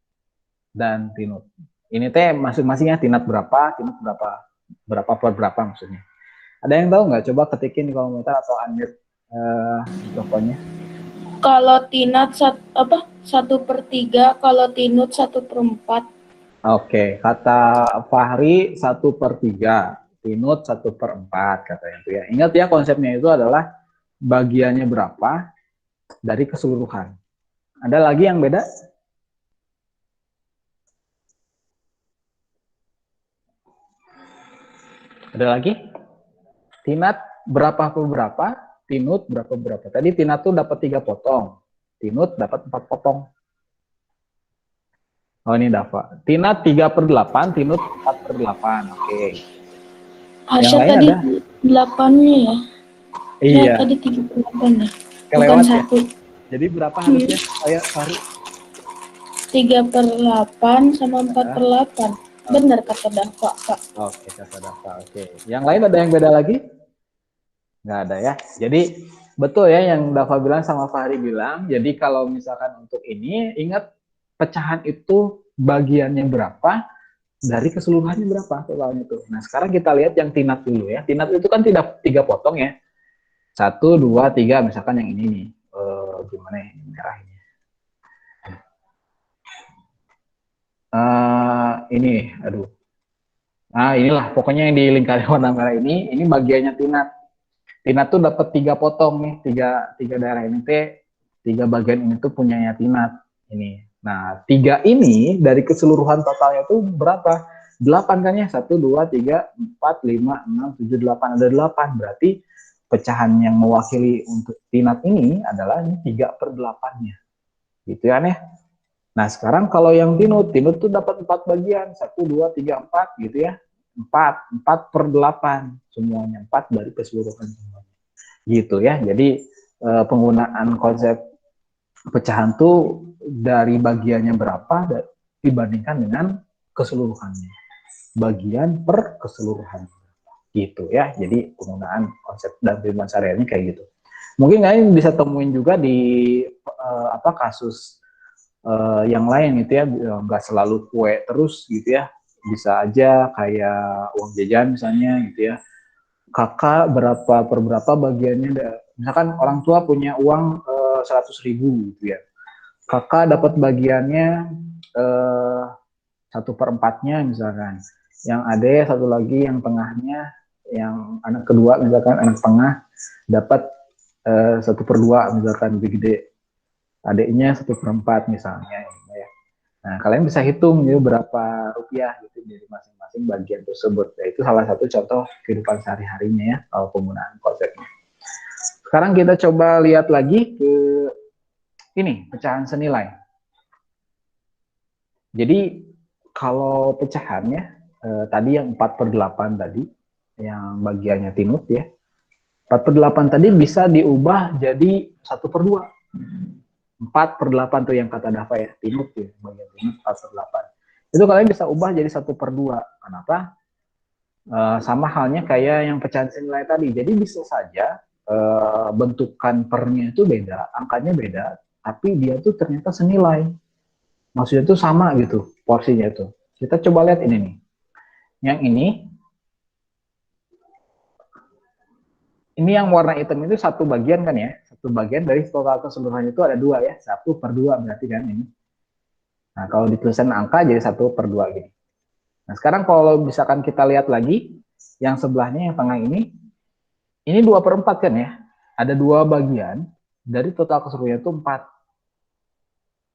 dan Tinut? Ini teh masing-masingnya Tinat berapa, Tinut berapa per berapa maksudnya. Ada yang tahu nggak? Coba ketikin di kolom komentar atau unmute mikrofonnya. Kalau Tinat 1/3, kalau Tinut 1/4. Oke, kata Fahri 1/3, Tinut 1/4 katanya itu ya. Ingat ya, konsepnya itu adalah bagiannya berapa dari keseluruhan. Ada lagi yang beda? Ada lagi? Tinat berapa per berapa? Tinut berapa berapa? Tadi Tinat tuh dapat 3 potong, Tinut dapat 4 potong. Oh, ini Dava. Tinat 3/8, Tinut 4/8. Oke. Harusnya lain tadi ada? 8-nya ya. Iya. Tadi 38 ya. Kelewat Bukan ya? 1. Jadi berapa harusnya saya Fahri? 3/8 sama 4/8. Benar kata Dava, Pak. Oke, kata Dava. Oke. Yang lain ada yang beda lagi? Nggak ada ya. Jadi betul ya yang Dava bilang sama Fahri bilang. Jadi kalau misalkan untuk ini, ingat pecahan itu bagiannya berapa dari keseluruhannya berapa totalnya itu. Nah sekarang kita lihat yang Tinat dulu ya. Tinat itu kan tidak 3 potong ya. 1, 2, 3 misalkan yang ini nih. Gimana ya merah ini? Ini, aduh. Nah inilah pokoknya yang di lingkaran warna merah ini bagiannya Tinat. Tinat tuh dapat 3 potong nih, tiga daerah ini teh, 3 bagian ini tuh punyanya Tinat ini. Nah 3 ini dari keseluruhan totalnya tuh berapa? 8 kan ya? 1, 2, 3, 4, 5, 6, 7, 8. Ada 8, berarti pecahan yang mewakili untuk Tinat ini adalah 3/8-nya. Gitu ya nih. Nah sekarang kalau yang Tinut tuh dapat 4 bagian, 1, 2, 3, 4 gitu ya. 4/8 semuanya, 4 dari keseluruhan semuanya. Gitu ya. Jadi penggunaan konsep pecahan tuh dari bagiannya berapa dibandingkan dengan keseluruhannya. Bagian per keseluruhan. Gitu ya. Jadi penggunaan konsep dan firman sehari-hari kayak gitu. Mungkin kalian bisa temuin juga di kasus yang lain gitu ya, nggak selalu kue terus gitu ya, bisa aja kayak uang jajan misalnya gitu ya, kakak berapa per berapa bagiannya, misalkan orang tua punya uang 100.000 gitu ya, kakak dapat bagiannya 1/4-nya misalkan, yang adek satu lagi yang tengahnya, yang anak kedua misalkan anak tengah dapat 1/2 misalkan lebih gede, adiknya 1/4 misalnya ya. Nah kalian bisa hitung ya berapa rupiah gitu dari masing-masing bagian tersebut. Nah, itu salah satu contoh kehidupan sehari-harinya ya kalau penggunaan konsepnya. Sekarang kita coba lihat lagi ke ini pecahan senilai. Jadi kalau pecahannya tadi yang 4/8 tadi yang bagiannya Tinut ya, 4/8 tadi bisa diubah jadi 1/2. 4/8 tuh yang kata Dava ya, Tinut ya, bagian Tinut 4/8. Itu kalian bisa ubah jadi 1/2. Kenapa? Sama halnya kayak yang pecahan senilai tadi. Jadi bisa saja bentukan pernya itu beda, angkanya beda, tapi dia tuh ternyata senilai. Maksudnya tuh sama gitu, porsinya tuh. Kita coba lihat ini nih. Yang ini yang warna hitam itu 1 bagian kan ya, 1 bagian dari total keseluruhan itu ada 2 ya, 1/2 berarti kan ini. Nah kalau di tulisan angka jadi 1/2 gini. Nah sekarang kalau misalkan kita lihat lagi, yang sebelahnya yang tengah ini 2/4 kan ya, ada 2 bagian dari total keseluruhan itu 4.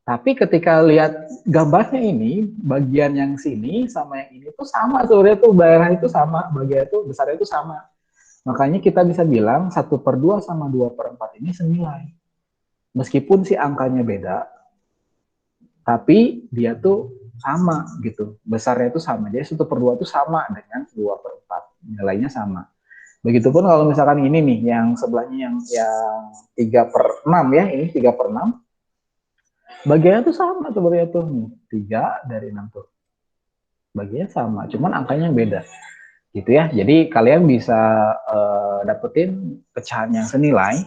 Tapi ketika lihat gambarnya ini, bagian yang sini sama yang ini tuh sama, sebenarnya tuh daerah itu sama, bagian itu besarnya itu sama. Makanya kita bisa bilang 1/2 sama 2/4 ini senilai. Meskipun si angkanya beda, tapi dia tuh sama gitu. Besarnya itu sama. Jadi 1/2 itu sama dengan 2/4. Nilainya sama. Begitupun kalau misalkan ini nih, yang sebelahnya yang 3/6 ya, ini 3/6. Bagiannya tuh sama sebenarnya tuh. 3 dari 6 tuh. Bagiannya sama, cuman angkanya beda. Gitu ya. Jadi kalian bisa dapetin pecahan yang senilai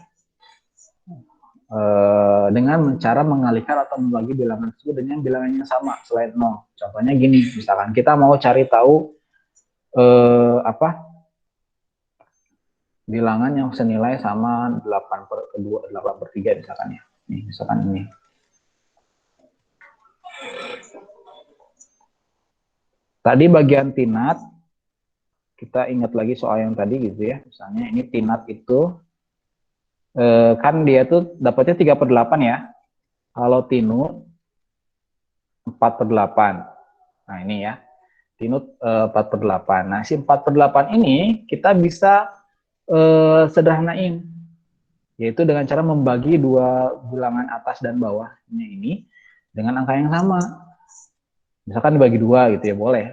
dengan cara mengalihkan atau membagi bilangan tersebut dengan bilangan yang sama selain 0. Contohnya gini, misalkan kita mau cari tahu bilangan yang senilai sama 8/2, 8/3 misalkan ya. Nih, misalkan ini. Tadi bagian tinat, kita ingat lagi soal yang tadi gitu ya. Misalnya ini tinat itu, kan dia tuh dapatnya 3/8 ya. Kalau tinut 4/8. Nah ini ya, tinut 4/8. Nah si 4/8 ini kita bisa sederhanain. Yaitu dengan cara membagi dua bilangan atas dan bawahnya ini dengan angka yang sama. Misalkan dibagi 2 gitu ya, boleh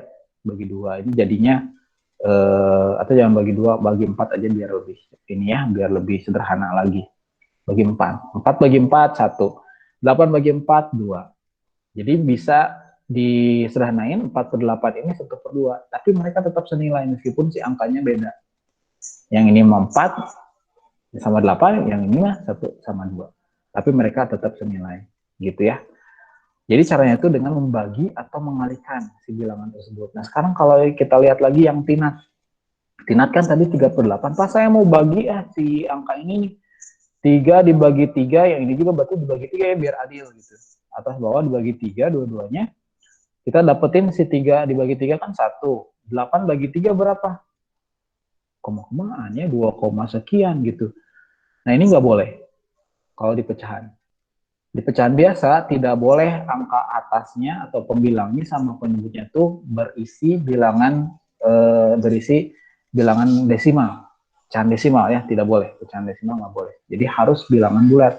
bagi 2. Ini jadinya atau jangan bagi 2, bagi 4 aja biar lebih ini ya, biar lebih sederhana lagi. Bagi 4 bagi 4 1, 8 bagi 4 2. Jadi bisa disederhanain 4/8 ini 1/2, tapi mereka tetap senilai meskipun si angkanya beda. Yang ini 4 sama 8, yang ini mah 1 sama 2. Tapi mereka tetap senilai gitu ya. Jadi caranya itu dengan membagi atau mengalihkan si bilangan tersebut. Nah sekarang kalau kita lihat lagi yang tinat. Tinat kan tadi 3/8. Pas saya mau bagi si angka ini 3 dibagi 3, yang ini juga berarti dibagi 3 ya biar adil gitu. Atas bawah dibagi 3 dua-duanya. Kita dapetin si 3 dibagi 3 kan 1. 8 bagi 3 berapa? Koma-komaannya 2, sekian gitu. Nah ini nggak boleh kalau di pecahan. Di pecahan biasa tidak boleh angka atasnya atau pembilangnya sama penyebutnya tuh berisi bilangan desimal. Pecahan desimal ya, tidak boleh. Pecahan desimal nggak boleh. Jadi harus bilangan bulat.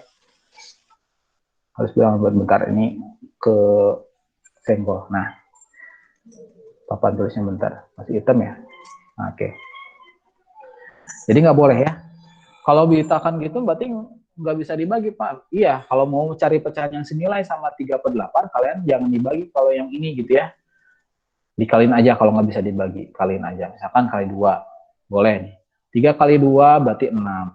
Harus bilangan bulat. Bentar ini ke senggol. Nah, papan tulisnya bentar. Masih hitam ya? Nah, oke. Jadi nggak boleh ya. Kalau ditakan gitu berarti nggak bisa dibagi, Pak. Iya, kalau mau cari pecahan yang senilai sama 3/8, kalian jangan dibagi kalau yang ini gitu ya. Dikaliin aja kalau nggak bisa dibagi, kaliin aja. Misalkan kali 2, boleh nih. 3 kali 2 berarti 6.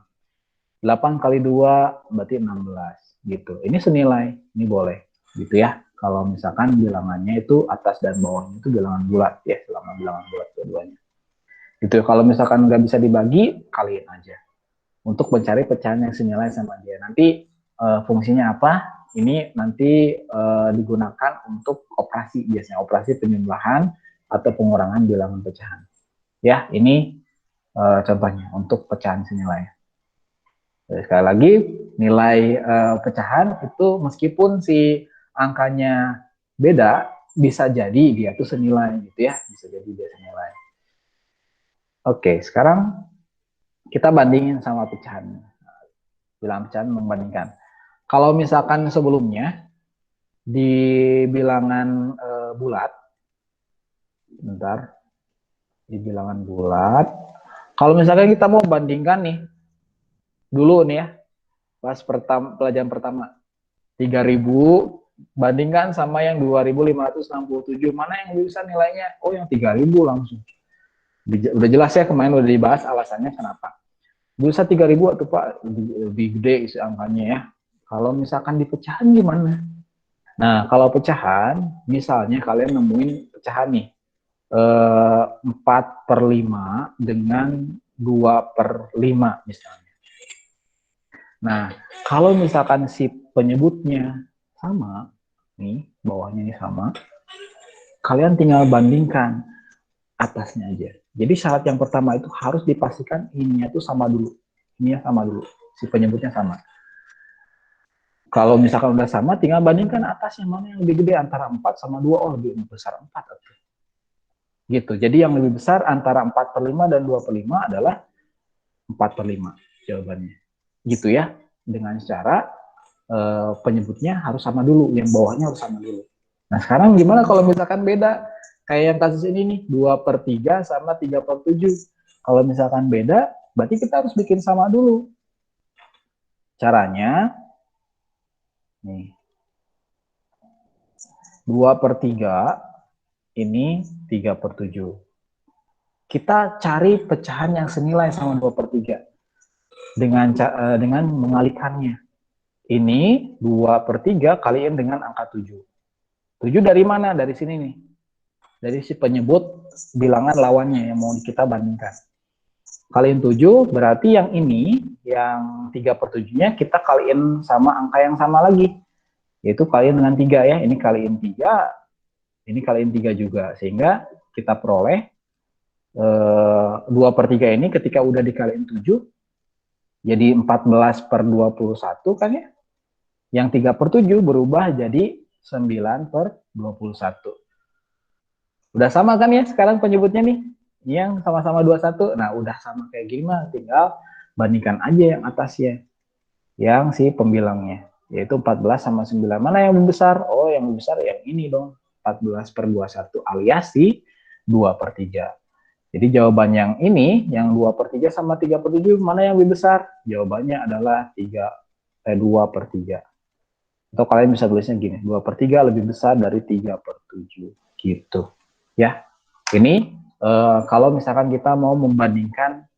8 kali 2 berarti 16 gitu. Ini senilai, ini boleh gitu ya. Kalau misalkan bilangannya itu atas dan bawahnya itu bilangan bulat ya, selama bilangan bulat dua-duanya. Gitu. Kalau misalkan nggak bisa dibagi, kaliin aja. Untuk mencari pecahan yang senilai sama dia. Nanti fungsinya apa? Ini nanti digunakan untuk operasi, biasanya operasi penjumlahan atau pengurangan bilangan pecahan. Ya, ini contohnya untuk pecahan senilai. Jadi, sekali lagi, nilai pecahan itu meskipun si angkanya beda, bisa jadi dia tuh senilai gitu ya, bisa jadi dia senilai. Oke, sekarang kita bandingin sama pecahan. Bilangan pecahan membandingkan. Kalau misalkan sebelumnya di bilangan bulat, bentar, di bilangan bulat, kalau misalkan kita mau bandingkan nih, dulu nih ya, pas pelajaran pertama, 3000 bandingkan sama yang 2567, mana yang bisa nilainya? Oh yang 3000 langsung. Udah jelas ya, kemarin udah dibahas alasannya kenapa. Bisa 3000 tuh Pak, lebih gede isi angkanya ya. Kalau misalkan di pecahan gimana? Nah, kalau pecahan, misalnya kalian nemuin pecahan nih, 4/5 dengan 2/5 misalnya. Nah, kalau misalkan si penyebutnya sama, nih, bawahnya ini sama, kalian tinggal bandingkan atasnya aja. Jadi syarat yang pertama itu harus dipastikan ininya tuh sama dulu. Ininya sama dulu. Si penyebutnya sama. Kalau misalkan udah sama, tinggal bandingkan atasnya mana yang lebih gede antara 4 sama 2. Oh, lebih besar 4. Gitu. Jadi yang lebih besar antara 4/5 dan 2/5 adalah 4/5 jawabannya. Gitu ya. Dengan cara penyebutnya harus sama dulu, yang bawahnya harus sama dulu. Nah, sekarang gimana kalau misalkan beda? Kayak yang kasus ini nih, 2/3 sama 3/7. Kalau misalkan beda, berarti kita harus bikin sama dulu. Caranya, nih, 2/3 ini 3/7. kita cari pecahan yang senilai sama 2/3 dengan mengalikannya. Ini 2/3 kaliin dengan angka 7. 7 dari mana? Dari sini nih. Dari si penyebut bilangan lawannya yang mau kita bandingkan. Kaliin 7, berarti yang ini, yang 3/7-nya kita kaliin sama angka yang sama lagi. Yaitu kaliin dengan 3 ya. Ini kaliin 3, ini kaliin 3 juga. Sehingga kita peroleh 2/3 ini ketika udah dikaliin 7, jadi 14/21 kan ya. Yang 3/7 berubah jadi 9/21. Udah sama kan ya sekarang penyebutnya nih? Yang sama-sama 21. Nah, udah sama kayak gini mah tinggal bandingkan aja yang atasnya. Yang si pembilangnya. Yaitu 14 sama 9. Mana yang lebih besar? Oh, yang lebih besar yang ini dong. 14/21 alias si 2/3. Jadi jawaban yang ini, yang 2/3 sama 3/7, mana yang lebih besar? Jawabannya adalah 2/3. Atau kalian bisa tulisnya gini, 2/3 lebih besar dari 3/7. Gitu. Ya, ini kalau misalkan kita mau membandingkan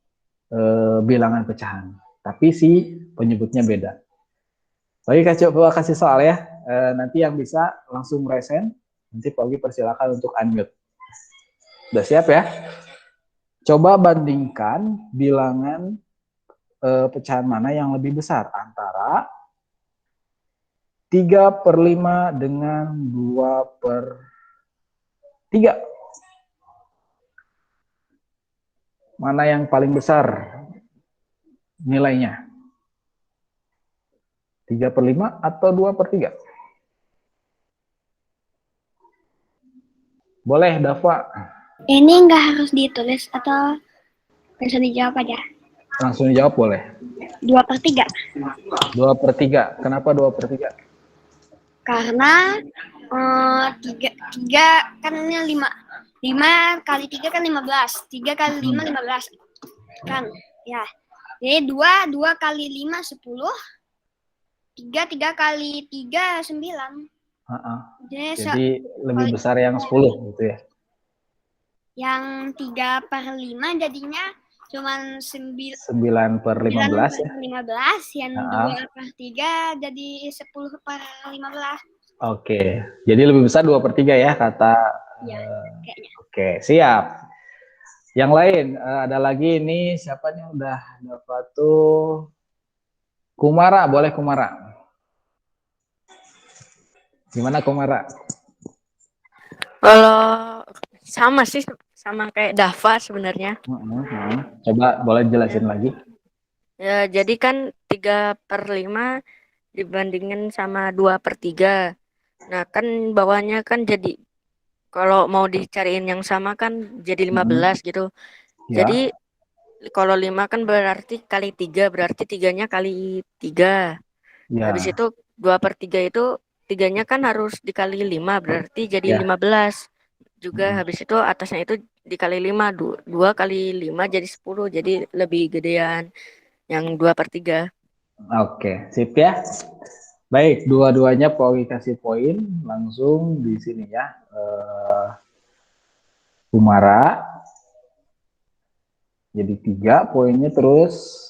bilangan pecahan. Tapi si penyebutnya beda. Oke, coba kasih soal ya. Nanti yang bisa langsung resen. Nanti Pak Ogi persilakan untuk unmute. Udah siap ya? Coba bandingkan bilangan pecahan mana yang lebih besar antara 3/5 dengan 2/3. Mana yang paling besar nilainya? 3/5 atau 2/3? Boleh, Dava. Ini nggak harus ditulis atau bisa dijawab aja? Langsung dijawab boleh. 2/3. 2/3. Kenapa 2/3? Karena 3 kan ini 5. 5 kali 3 kan 15. 3 kali 5 15. Kan? Ya. Jadi 2 kali 5 10. 3 kali 3 9. Jadi lebih besar yang 10 gitu ya. Yang 3/5 jadinya cuman 9/15 ya. 15, yang 2/3 jadi 10/15. Oke, jadi lebih besar 2/3 ya kata. Ya, kayaknya. Oke, siap. Yang lain ada lagi ini siapa nih udah dapat tuh? Kumara, boleh Kumara. Gimana Kumara? Kalau sama sih, sama kayak Dava sebenarnya. Coba boleh jelasin lagi. Ya, jadi kan 3/5 dibandingin sama 2/3. Nah, kan bawahnya kan jadi, kalau mau dicariin yang sama kan jadi 15 gitu. Ya. Jadi kalau 5 kan berarti kali 3, berarti 3-nya kali 3. Ya. Habis itu 2/3 itu 3-nya kan harus dikali 5, berarti jadi 15. Juga habis itu atasnya itu dikali 5, 2 kali 5 jadi 10, jadi lebih gedean yang 2/3. Oke, sip ya. Baik, dua-duanya Pogi kasih poin langsung di sini ya. Kumara. Jadi 3 poinnya, terus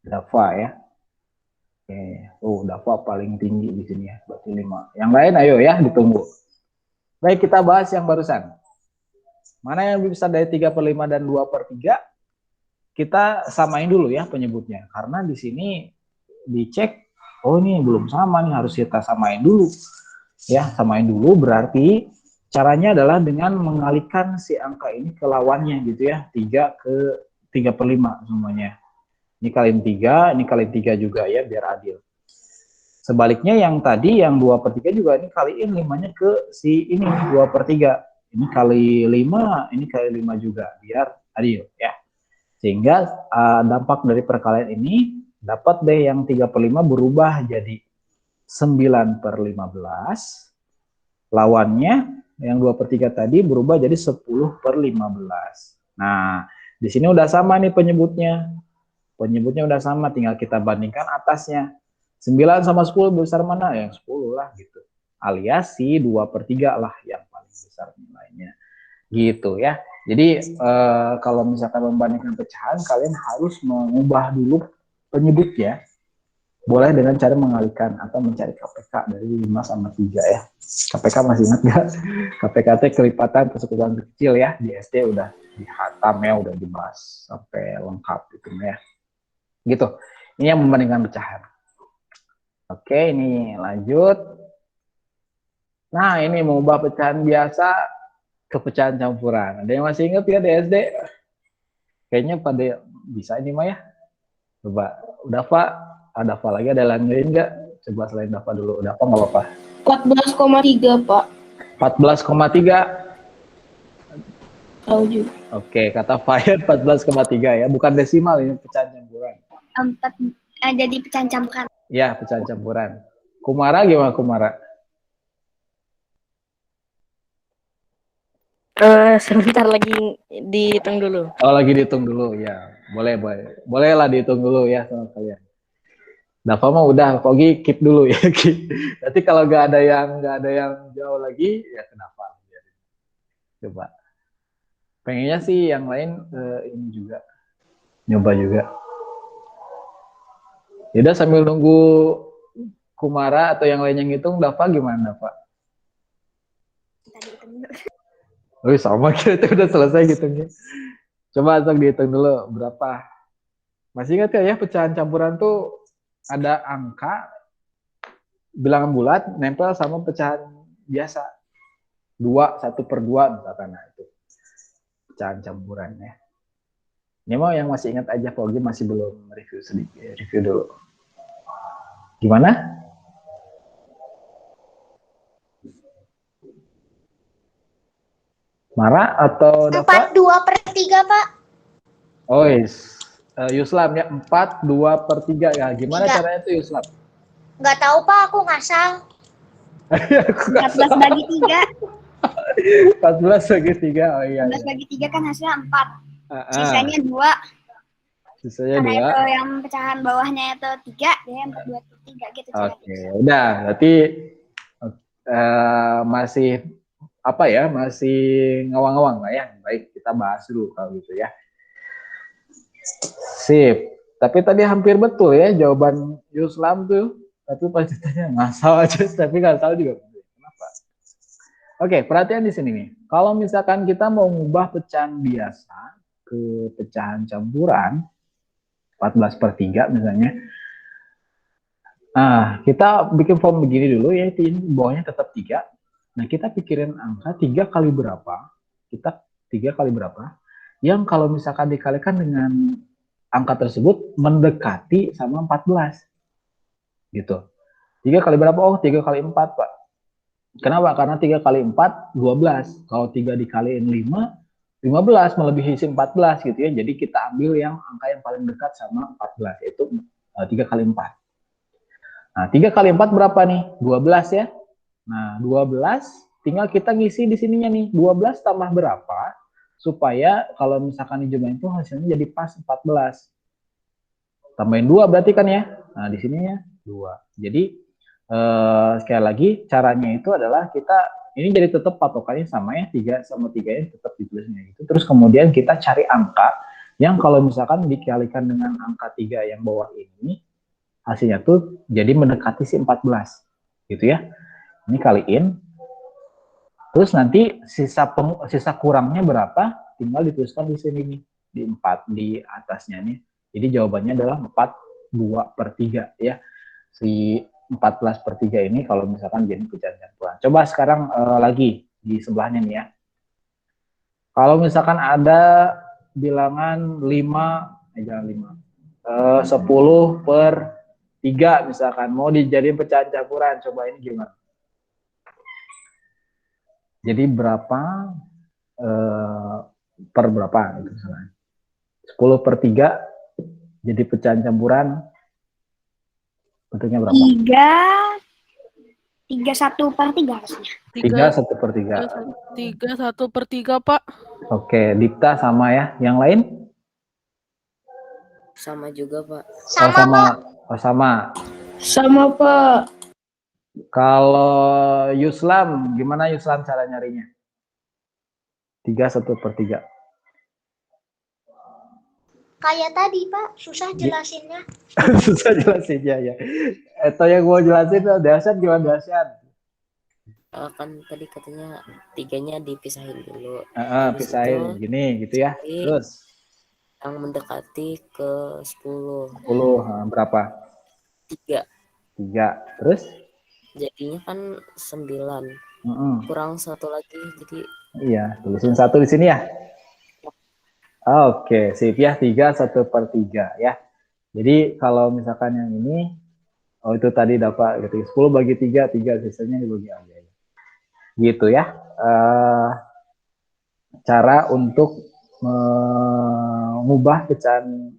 Dava ya. Oke, Dava paling tinggi di sini ya, berarti 5. Yang lain ayo ya, ditunggu. Baik, kita bahas yang barusan. Mana yang lebih besar dari 3/5 dan 2/3? Kita samain dulu ya penyebutnya. Karena di sini dicek, oh ini belum sama nih, harus kita samain dulu. Ya, samain dulu berarti caranya adalah dengan mengalihkan si angka ini ke lawannya gitu ya. 3/5 semuanya. Ini kaliin 3, ini kaliin 3 juga ya, biar adil. Sebaliknya yang tadi, yang 2/3 juga, ini kaliin 5-nya ke si ini, 2/3. Ini kali 5, ini kali 5 juga, biar adil ya. Sehingga dampak dari perkalian ini, dapat deh yang 3/5 berubah jadi 9/15. Lawannya, yang 2/3 tadi berubah jadi 10/15. Nah, di sini udah sama nih penyebutnya. Penyebutnya udah sama, tinggal kita bandingkan atasnya. 9 sama 10 besar mana? Yang 10 lah gitu. Alias si 2/3 lah yang paling besar nilainya. Gitu ya. Jadi kalau misalkan membandingkan pecahan, kalian harus mengubah dulu penyebutnya. Boleh dengan cara mengalihkan atau mencari KPK dari 5 sama 3 ya. KPK masih ingat nggak? KPK kelipatan persekutuan kecil ya. Di SD udah dihatam ya, udah dibahas sampai lengkap gitu ya. Gitu. Ini yang membandingkan pecahan. Oke, ini lanjut. Nah, ini mengubah pecahan biasa ke pecahan campuran. Ada yang masih ingat ya di SD? Kayaknya pada bisa ini mah ya. Coba, udah Pak? Ada apa lagi? Ada lain nggak? Coba selain Dafa dulu. Udah apa nggak apa-apa? 14,3 Pak. 14,3. Tahu juga. Oke, kata Fayat 14,3 ya. Bukan desimal ini, pecahan campuran. 4 jadi pecahan campuran. Ya, pecahan campuran. Kumara gimana Kumara? Sebentar lagi dihitung dulu. Oh, lagi dihitung dulu ya. Boleh. Bolehlah dihitung dulu ya sama kalian. Dafa mah udah, Pogi keep dulu ya. Nanti kalau nggak ada yang jauh lagi ya kenapa? Coba. Pengennya sih yang lain ini juga nyoba juga. Yaudah sambil nunggu Kumara atau yang lain yang ngitung, Dafa gimana Pak? Oh sama kita udah selesai hitungnya. Coba langsung dihitung dulu berapa. Masih ingat ya pecahan campuran tuh ada angka bilangan bulat nempel sama pecahan biasa 1/2 misalkan. Nah itu pecahan campuran ya. Ini mau yang masih ingat aja, Pogi masih belum review sedikit, review dulu. Gimana? Mara atau Dafa? 4/2/3 Pak. Oh Yuslam ya, 4/2/3 ya. Gimana 3. caranya tuh Yuslam? Nggak tahu Pak, aku ngasal. 14 bagi 3. 14 bagi 3. Oh iya. 14 bagi 3 kan hasilnya 4. Sisanya 2. Sisanya Karena 2. itu yang pecahan bawahnya itu 3, dia 4/2/3 gitu. Oke, udah. Berarti masih apa ya? Masih ngawang-ngawang lah ya. Baik, kita bahas dulu kalau gitu ya. Sip. Tapi tadi hampir betul ya jawaban Yuslam tuh. Tapi pas ditanya ngasal aja, tapi ngasal juga. Kenapa? Oke, perhatian di sini nih. Kalau misalkan kita mau ngubah pecahan biasa ke pecahan campuran 14/3 misalnya. Nah, kita bikin form begini dulu ya, ini bawahnya tetap 3. Nah, kita pikirin angka 3 kali berapa? Kita 3 kali berapa? Yang kalau misalkan dikalikan dengan angka tersebut mendekati sama 14. Gitu. 3 kali berapa? Oh, 3 kali 4, Pak. Kenapa? Karena 3 kali 4, 12. Kalau 3 dikaliin 5, 15 melebihi 14 gitu ya. Jadi kita ambil yang angka yang paling dekat sama 14, yaitu 3 kali 4. Nah, 3 kali 4 berapa nih? 12 ya. Nah, 12 tinggal kita ngisi di sininya nih. 12 tambah berapa? Supaya kalau misalkan dijumlahin itu hasilnya jadi pas 14. Tambahin 2 berarti kan ya. Nah, di sininya 2. Jadi sekali lagi caranya itu adalah kita ini jadi tetap patokannya sama ya, 3 sama 3 ini tetap ditulisnya gitu. Terus kemudian kita cari angka yang kalau misalkan dikalikan dengan angka 3 yang bawah ini hasilnya tuh jadi mendekati si 14 gitu ya. Ini kaliin. Terus nanti sisa kurangnya berapa? Tinggal dituliskan di sini nih, di 4 di atasnya nih. Jadi jawabannya adalah 4/2/3 ya. Si 14/3 ini kalau misalkan jadi pecahan campuran. Coba sekarang lagi di sebelahnya nih ya. Kalau misalkan ada bilangan 10/3 misalkan mau dijadiin pecahan campuran, coba ini gimana? Jadi berapa per berapa gitu misalnya. 10/3 jadi pecahan campuran. Bentuknya berapa? 3/1/3 harusnya. 3/1/3. 3/1/3, Pak. Oke, Dipta sama ya. Yang lain? Sama juga, Pak. Sama, Pak. Oh, sama. Sama Pak. Kalau Yuslam, gimana Yuslam cara nyarinya? 3/1/3. Kayak tadi Pak, susah jelasinnya. Susah jelasinnya ya. Atau yang mau jelasin dasar gimana dasar? Kan tadi katanya tiganya dipisahin dulu. Pisahin gini gitu ya. Terus yang mendekati ke 10. 10 berapa? 3. Terus? Jadinya kan 9. Kurang 1 lagi, jadi iya, tulisin 1 di sini ya. Oke, sip ya, 3 1/3 ya. Jadi kalau misalkan yang ini, itu tadi dapat gitu, 10 bagi 3, sisanya dibagi aja. Gitu ya. Cara untuk mengubah pecahan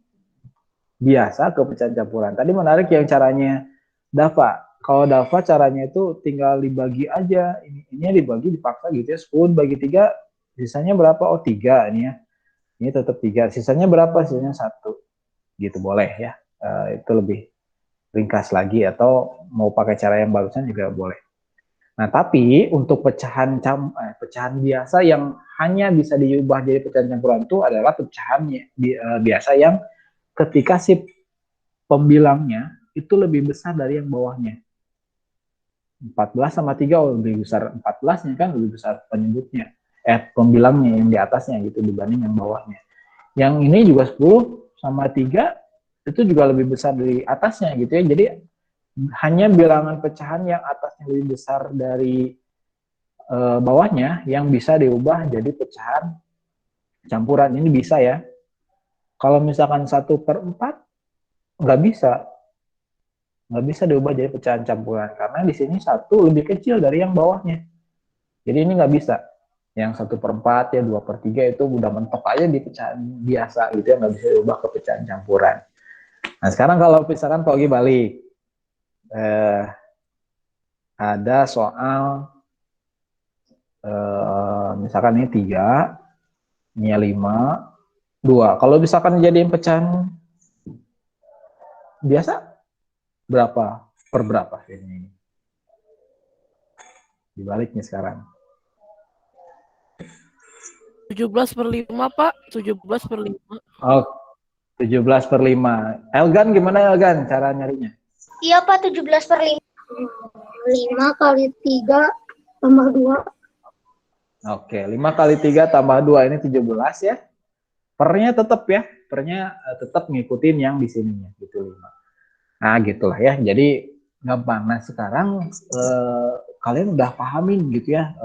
biasa ke pecahan campuran. Tadi menarik yang caranya Dava. Kalau Dava caranya itu tinggal dibagi aja. Ini dibagi dipaksa gitu ya. 10 bagi 3, sisanya berapa? Oh 3 ini ya. Ini tetap 3. Sisanya berapa? Sisanya 1. Gitu boleh ya. Itu lebih ringkas lagi, atau mau pakai cara yang barusan juga boleh. Nah, tapi untuk pecahan biasa yang hanya bisa diubah jadi pecahan campuran itu adalah pecahan biasa yang ketika si pembilangnya itu lebih besar dari yang bawahnya. 14 sama 3 lebih besar 14-nya kan, lebih besar penyebutnya. Pembilangnya yang di atasnya gitu dibanding yang bawahnya. Yang ini juga 10 sama 3 itu juga lebih besar dari atasnya gitu ya. Jadi hanya bilangan pecahan yang atasnya lebih besar dari bawahnya yang bisa diubah jadi pecahan campuran. Ini bisa ya. Kalau misalkan 1/4 nggak bisa diubah jadi pecahan campuran karena di sini 1 lebih kecil dari yang bawahnya. Jadi ini nggak bisa. Yang 1/4 ya 2/3 itu udah mentok aja di pecahan biasa gitu ya, nggak bisa diubah ke pecahan campuran. Nah sekarang kalau misalkan Togi balik, ada soal misalkan ini 3, ini 5, 2. Kalau misalkan jadiin pecahan biasa, berapa per berapa ini? Dibaliknya sekarang. 17/5 Pak, 17/5. Oh, 17/5. Elgan gimana Elgan cara nyarinya? Iya Pak, 17/5. 5 kali 3 tambah 2. Oke, 5 kali 3 tambah 2 ini 17 ya. Pernya tetap ya, pernya tetap ngikutin yang di sininya gitu 5. Nah, gitulah ya. Jadi gampang. Nah, sekarang kalian udah pahamin gitu ya.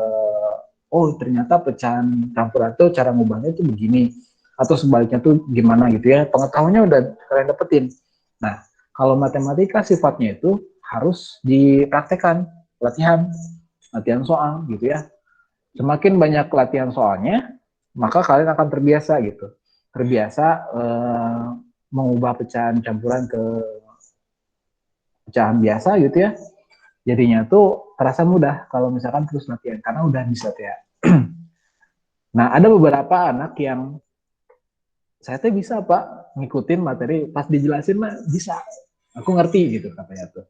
Oh, ternyata pecahan campuran itu cara ngubahnya itu begini, atau sebaliknya tuh gimana gitu ya. Pengetahuannya udah kalian dapetin. Nah, kalau matematika sifatnya itu harus dipraktekkan, latihan soal gitu ya. Semakin banyak latihan soalnya, maka kalian akan terbiasa gitu. Terbiasa mengubah pecahan campuran ke pecahan biasa gitu ya. Jadinya tuh terasa mudah kalau misalkan terus latihan, karena udah bisa ya. Nah, ada beberapa anak yang saya tuh bisa Pak ngikutin materi, pas dijelasin mah bisa, aku ngerti gitu katanya tuh.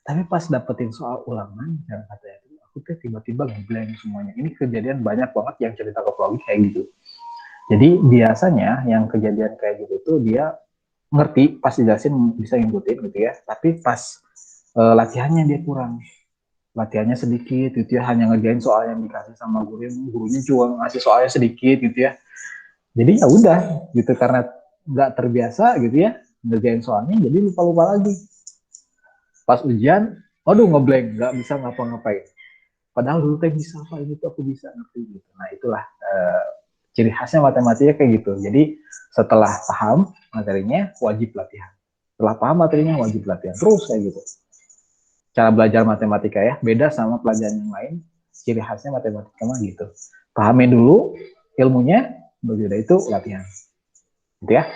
Tapi pas dapetin soal ulangan, katanya tuh aku tuh tiba-tiba ngeblank semuanya. Ini kejadian banyak banget yang cerita ke Progi kayak gitu. Jadi biasanya yang kejadian kayak gitu tuh dia ngerti, pas dijelasin bisa ngikutin gitu ya, tapi pas latihannya dia kurang, latihannya sedikit gitu ya, hanya ngerjain soal yang dikasih sama gurunya juga ngasih soalnya sedikit gitu ya. Jadi ya udah gitu, karena nggak terbiasa gitu ya ngerjain soalnya, jadi lupa lagi. Pas ujian, aduh ngeblank, nggak bisa ngapa-ngapain. Padahal dulu teh bisa apa ini tuh aku bisa ngerti gitu. Nah itulah ciri khasnya matematika kayak gitu. Jadi setelah paham materinya wajib latihan. Setelah paham materinya wajib latihan terus kayak gitu. Cara belajar matematika ya beda sama pelajaran yang lain. Ciri khasnya matematika mah gitu. Pahamin dulu ilmunya, begitu itu latihan. Gitu ya.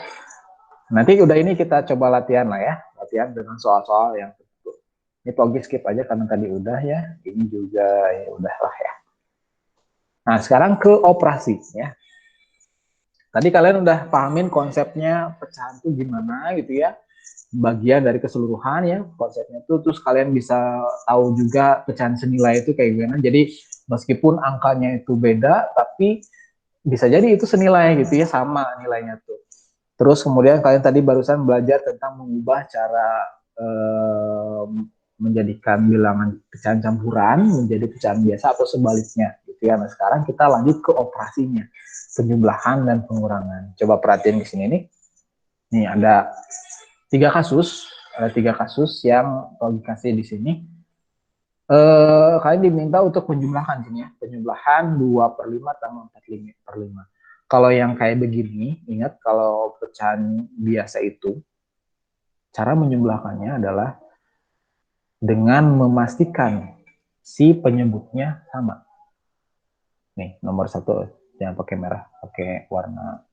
Nanti udah ini kita coba latihan lah ya. Latihan dengan soal-soal yang tertentu. Ini Togi skip aja karena tadi udah ya. Ini juga ya udahlah ya. Nah, sekarang ke operasi ya. Tadi kalian udah pahamin konsepnya pecahan itu gimana gitu ya. Bagian dari keseluruhan ya konsepnya itu, terus kalian bisa tahu juga pecahan senilai itu kayak gimana. Jadi meskipun angkanya itu beda, tapi bisa jadi itu senilai gitu ya, sama nilainya tuh. Terus kemudian kalian tadi barusan belajar tentang mengubah cara menjadikan bilangan pecahan campuran menjadi pecahan biasa atau sebaliknya gitu ya. Nah, sekarang kita lanjut ke operasinya, penjumlahan dan pengurangan. Coba perhatiin di sini nih. Nih ada tiga kasus yang dikasih di sini. Kalian diminta untuk penjumlahan sini ya, penjumlahan 2/5 tambah 4/5. Kalau yang kayak begini, ingat kalau pecahan biasa itu cara menjumlahkannya adalah dengan memastikan si penyebutnya sama. Nih, nomor 1 jangan pakai merah, pakai warna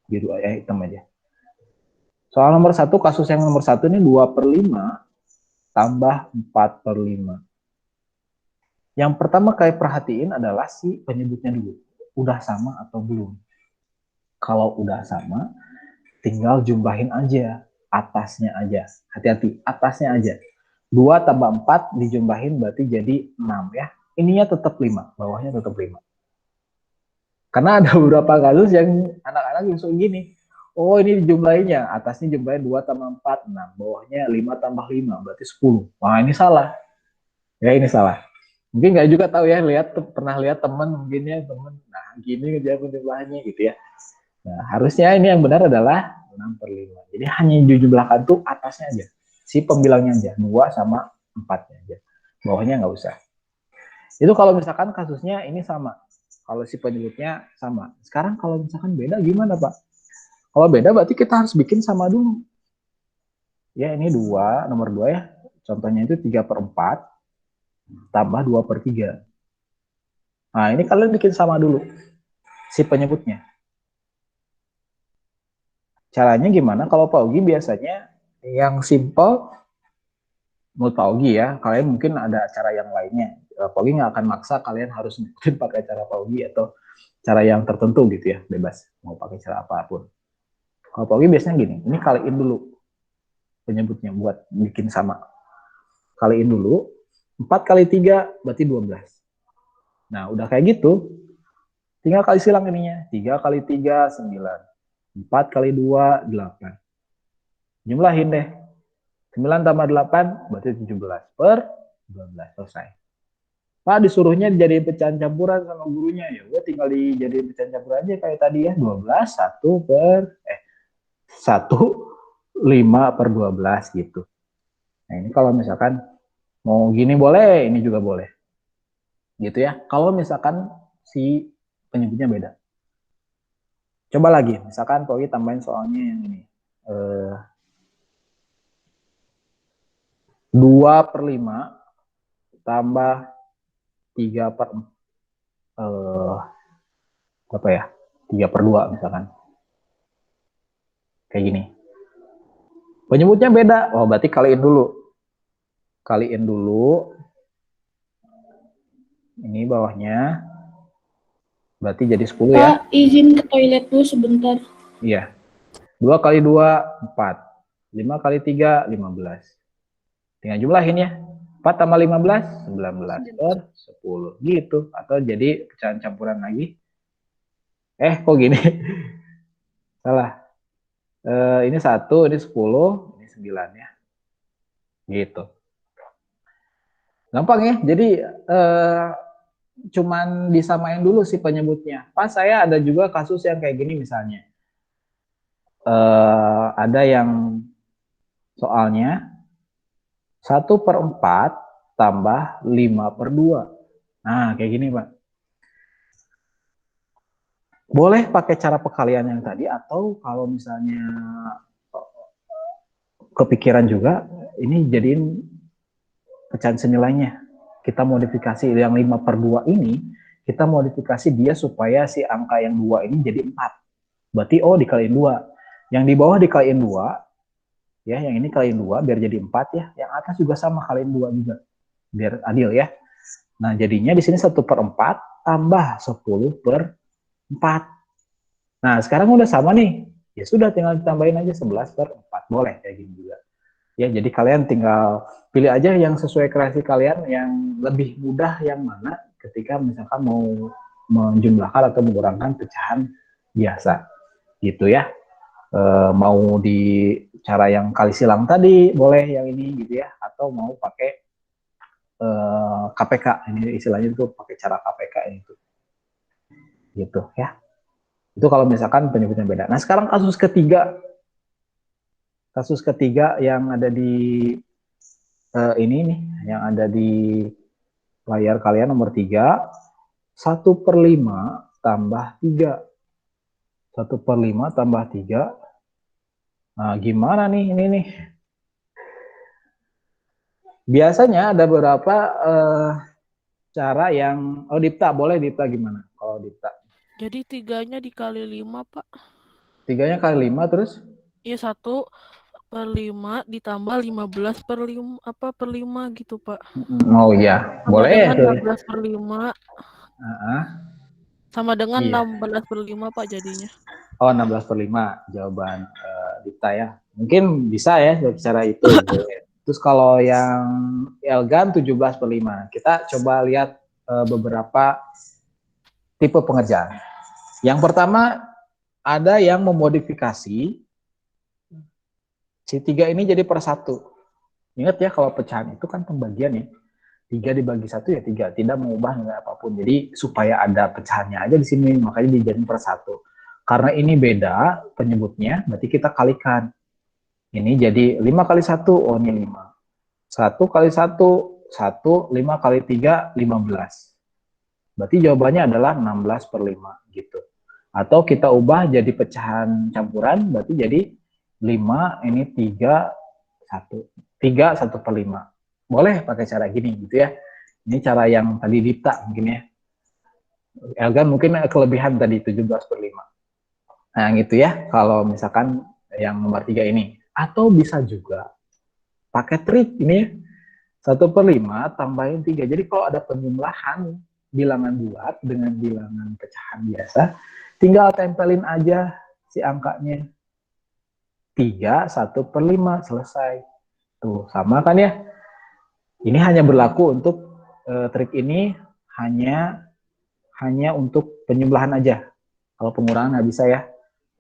biru hitam aja. Soal nomor 1, kasus yang nomor 1 ini 2/5 tambah 4/5. Yang pertama kalian perhatiin adalah si penyebutnya dulu. Udah sama atau belum? Kalau udah sama, tinggal jumlahin aja, atasnya aja. Hati-hati, atasnya aja. 2 tambah 4 dijumlahin berarti jadi 6 ya. Ininya tetap 5, bawahnya tetap 5. Karena ada beberapa kasus yang anak-anak langsung gini. Oh, ini dijumlahinnya, atasnya jumlahin 2 tambah 4, 6. Bawahnya 5 tambah 5, berarti 10. Wah, ini salah. Ya, ini salah. Mungkin nggak juga tahu ya, pernah lihat teman mungkin ya, teman. Nah, gini dia penjumlahannya gitu ya. Nah, harusnya ini yang benar adalah 6/5. Jadi hanya dijumlahkan tuh atasnya aja. Si pembilangnya aja, 2 sama 4-nya aja. Bawahnya nggak usah. Itu kalau misalkan kasusnya ini sama. Kalau si penyebutnya sama. Sekarang kalau misalkan beda gimana, Pak? Kalau beda berarti kita harus bikin sama dulu. Ya, ini 2, nomor 2 ya. Contohnya itu 3/4 tambah 2/3. Nah, ini kalian bikin sama dulu si penyebutnya. Caranya gimana? Kalau Pak Ogi biasanya yang simple, menurut Pak Ogi ya, kalian mungkin ada cara yang lainnya. Pak Ogi nggak akan maksa kalian harus ngikutin pakai cara Pak Ogi atau cara yang tertentu gitu ya, bebas mau pakai cara apapun. Kalau Pak Ogi biasanya gini, ini kaliin dulu penyebutnya buat bikin sama. Kaliin dulu, 4 kali 3 berarti 12. Nah, udah kayak gitu, tinggal kali silang ininya. 3 kali 3, 9. 4 kali 2, 8. Jumlahin deh. 9 tambah 8 berarti 17/12. Selesai. Pak, disuruhnya dijadiin pecahan campuran sama gurunya. Ya udah tinggal dijadiin pecahan campuran aja kayak tadi ya. 12, 1/5/12 gitu. Nah, ini kalau misalkan mau gini boleh, ini juga boleh. Gitu ya. Kalau misalkan si penyebutnya beda. Coba lagi, misalkan Pak Ogi tambahin soalnya yang ini. 2/5 tambah 3/2 misalkan. Kayak gini. Penyebutnya beda. Oh, berarti kaliin dulu. Kaliin dulu. Ini bawahnya. Berarti jadi 10 ya. Pak, izin ke toilet dulu sebentar. Iya. 2 kali 2, 4. 5 kali 3, 15. Tinggal jumlahin ya. 4 tambah 15, 19/10. Gitu. Atau jadi pecahan campuran lagi. Kok gini? Salah. Ini 1, ini 10, ini 9 ya. Gitu. Gampang ya. Jadi cuman disamain dulu si penyebutnya. Pas saya ada juga kasus yang kayak gini misalnya. Ada yang soalnya 1/4 tambah 5/2. Nah, kayak gini, Pak. Boleh pakai cara perkalian yang tadi, atau kalau misalnya kepikiran juga, ini jadiin pecahan senilainya. Kita modifikasi yang 5/2 ini, kita modifikasi dia supaya si angka yang 2 ini jadi 4. Berarti, dikaliin 2. Yang di bawah dikaliin 2, ya, yang ini kaliin 2 biar jadi 4 ya. Yang atas juga sama, kaliin 2 juga. Biar adil ya. Nah, jadinya di sini 1/4 tambah 10/4. Nah, sekarang udah sama nih. Ya sudah, tinggal ditambahin aja 11/4. Boleh kayak gini juga. Ya, jadi kalian tinggal pilih aja yang sesuai kreasi kalian, yang lebih mudah yang mana ketika misalkan mau menjumlahkan atau mengurangkan pecahan biasa. Gitu ya. Mau di cara yang kali silang tadi boleh yang ini gitu ya, atau mau pakai KPK, ini istilahnya itu pakai cara KPK itu gitu ya. Itu kalau misalkan penyebutnya beda. Nah sekarang kasus ketiga yang ada di ini nih, yang ada di layar kalian nomor 3, 1/5 tambah 3. 1/5 tambah 3. Nah, gimana nih ini nih? Biasanya ada beberapa cara yang, Dipta, boleh Dipta gimana? Kalau Dipta. Jadi 3-nya dikali 5, Pak. 3-nya kali 5 terus? Iya, 1/5 ditambah 15/5 per 5 gitu, Pak. Oh iya, Sama boleh dengan tuh. 12/5. Sama Sama dengan 16/5, Pak, jadinya. Oh, 16/5 jawaban Dipta ya. Mungkin bisa ya cara itu. Terus kalau yang Elgan 17/5. Kita coba lihat beberapa tipe pengerjaan. Yang pertama, ada yang memodifikasi si 3 ini jadi per 1. Ingat ya, kalau pecahan itu kan pembagian ya. 3 dibagi 1 ya 3, tidak mengubah nilai apapun. Jadi supaya ada pecahannya aja di sini, makanya dijadiin per 1. Karena ini beda penyebutnya, berarti kita kalikan. Ini jadi 5 kali 1, oh ini 5. 1 kali 1, 1, 5 kali 3, 15. Berarti jawabannya adalah 16/5 gitu. Atau kita ubah jadi pecahan campuran, berarti jadi 5, ini 3, 1. 3, 1/5. Boleh pakai cara gini gitu ya. Ini cara yang tadi Dipta mungkin ya. Elgan mungkin kelebihan tadi 17/5. Nah gitu ya, kalau misalkan yang nomor 3 ini. Atau bisa juga pakai trik ini ya. 1/5 tambahin 3. Jadi kalau ada penjumlahan bilangan bulat dengan bilangan pecahan biasa, tinggal tempelin aja si angkanya. 3, 1/5, selesai. Tuh, sama kan ya? Ini hanya berlaku untuk trik ini hanya untuk penjumlahan aja. Kalau pengurangan nggak bisa ya.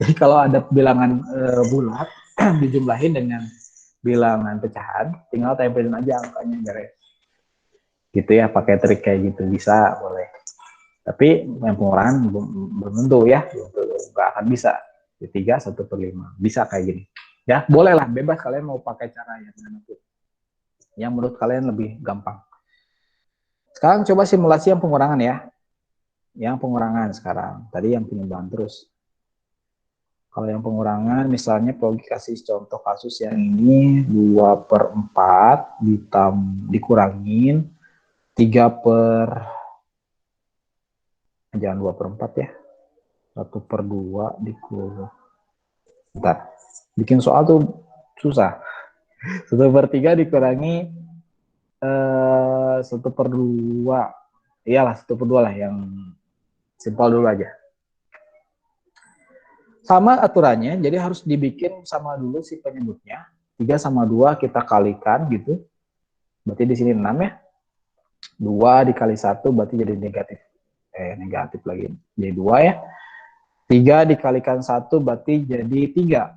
Jadi kalau ada bilangan bulat dijumlahin dengan bilangan pecahan, tinggal tempelin aja angkanya, beres. Gitu ya, pakai trik kayak gitu bisa, boleh. Tapi yang pengurangan belum tentu ya, nggak akan bisa. 3, 1/5 bisa kayak gini. Ya, bolehlah, bebas kalian mau pakai cara yang menurut kalian lebih gampang. Sekarang coba simulasi yang pengurangan ya. Yang pengurangan sekarang. Tadi yang penjumlahan terus. Kalau yang pengurangan, misalnya Pogi kasih contoh kasus yang ini 2/4 dikurangin jangan 2/4 ya. 1/2 dikurang. Bentar. Bikin soal tuh susah. 1/3 dikurangi 1/2. Iyalah 1/2 lah, yang simpel dulu aja. Sama aturannya, jadi harus dibikin sama dulu si penyebutnya. 3 sama 2 kita kalikan gitu. Berarti di sini 6 ya. 2 dikali 1 berarti jadi negatif. Negatif lagi. Jadi 2 ya. 3 dikalikan 1 berarti jadi 3.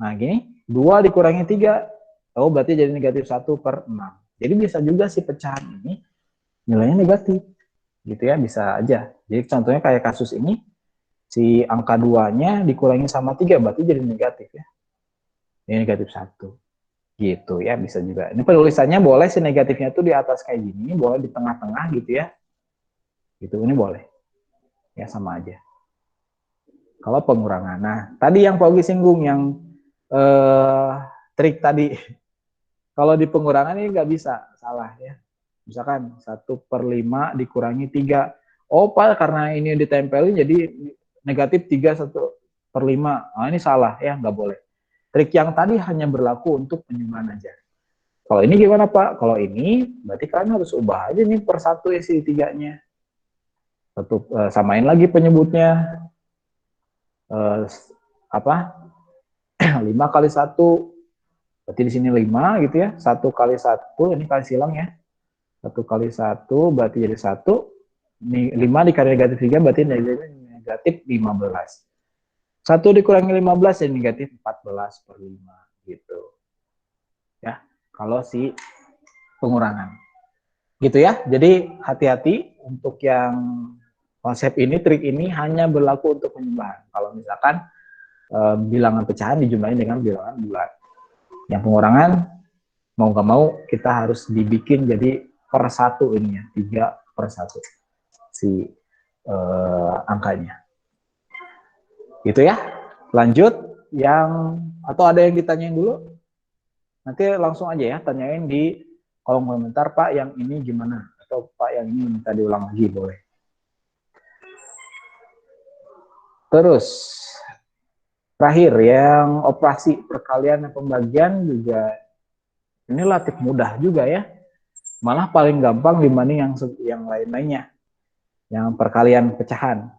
Nah gini, 2 dikurangi 3. Oh berarti jadi negatif 1/6. Jadi bisa juga si pecahan ini nilainya negatif. Gitu ya, bisa aja. Jadi contohnya kayak kasus ini, si angka 2-nya dikurangi sama 3 berarti jadi negatif ya. Ini negatif 1. Gitu ya, bisa juga. Ini penulisannya boleh si negatifnya tuh di atas kayak gini, boleh di tengah-tengah gitu ya. Gitu, ini boleh. Ya sama aja. Kalau pengurangan. Nah, tadi yang Pogi singgung yang trik tadi. Kalau di pengurangan ini nggak bisa, salah ya. Misalkan 1/5 dikurangi 3. Oh, Pak, karena ini ditempelin jadi negatif 3 1/5. Nah, ini salah ya, nggak boleh. Trik yang tadi hanya berlaku untuk penjumlahan aja. Kalau ini gimana Pak? Kalau ini berarti kalian harus ubah aja nih per 1 ya si 3-nya. Samain lagi penyebutnya. 5 kali 1. Berarti di sini 5 gitu ya. 1 kali 1, ini kali silang ya. 1 kali 1 berarti jadi 1. Ini 5 dikali negatif 3 berarti negatif 15. 1 dikurangi 15 ya negatif 14/5 gitu. Ya, kalau si pengurangan. Gitu ya. Jadi hati-hati untuk yang konsep ini, trik ini hanya berlaku untuk penjumlahan. Kalau misalkan bilangan pecahan dijumlahin dengan bilangan bulat. Yang pengurangan mau nggak mau kita harus dibikin jadi per 1 ininya, 3/1 si angkanya. Gitu ya. Lanjut atau ada yang ditanyain dulu? Nanti langsung aja ya, tanyain di kolom komentar, Pak yang ini gimana? Atau Pak yang ini minta diulang lagi, boleh. Terus, terakhir yang operasi perkalian dan pembagian juga, ini relatif mudah juga ya. Malah paling gampang dibanding yang lain-lainnya. Yang perkalian pecahan.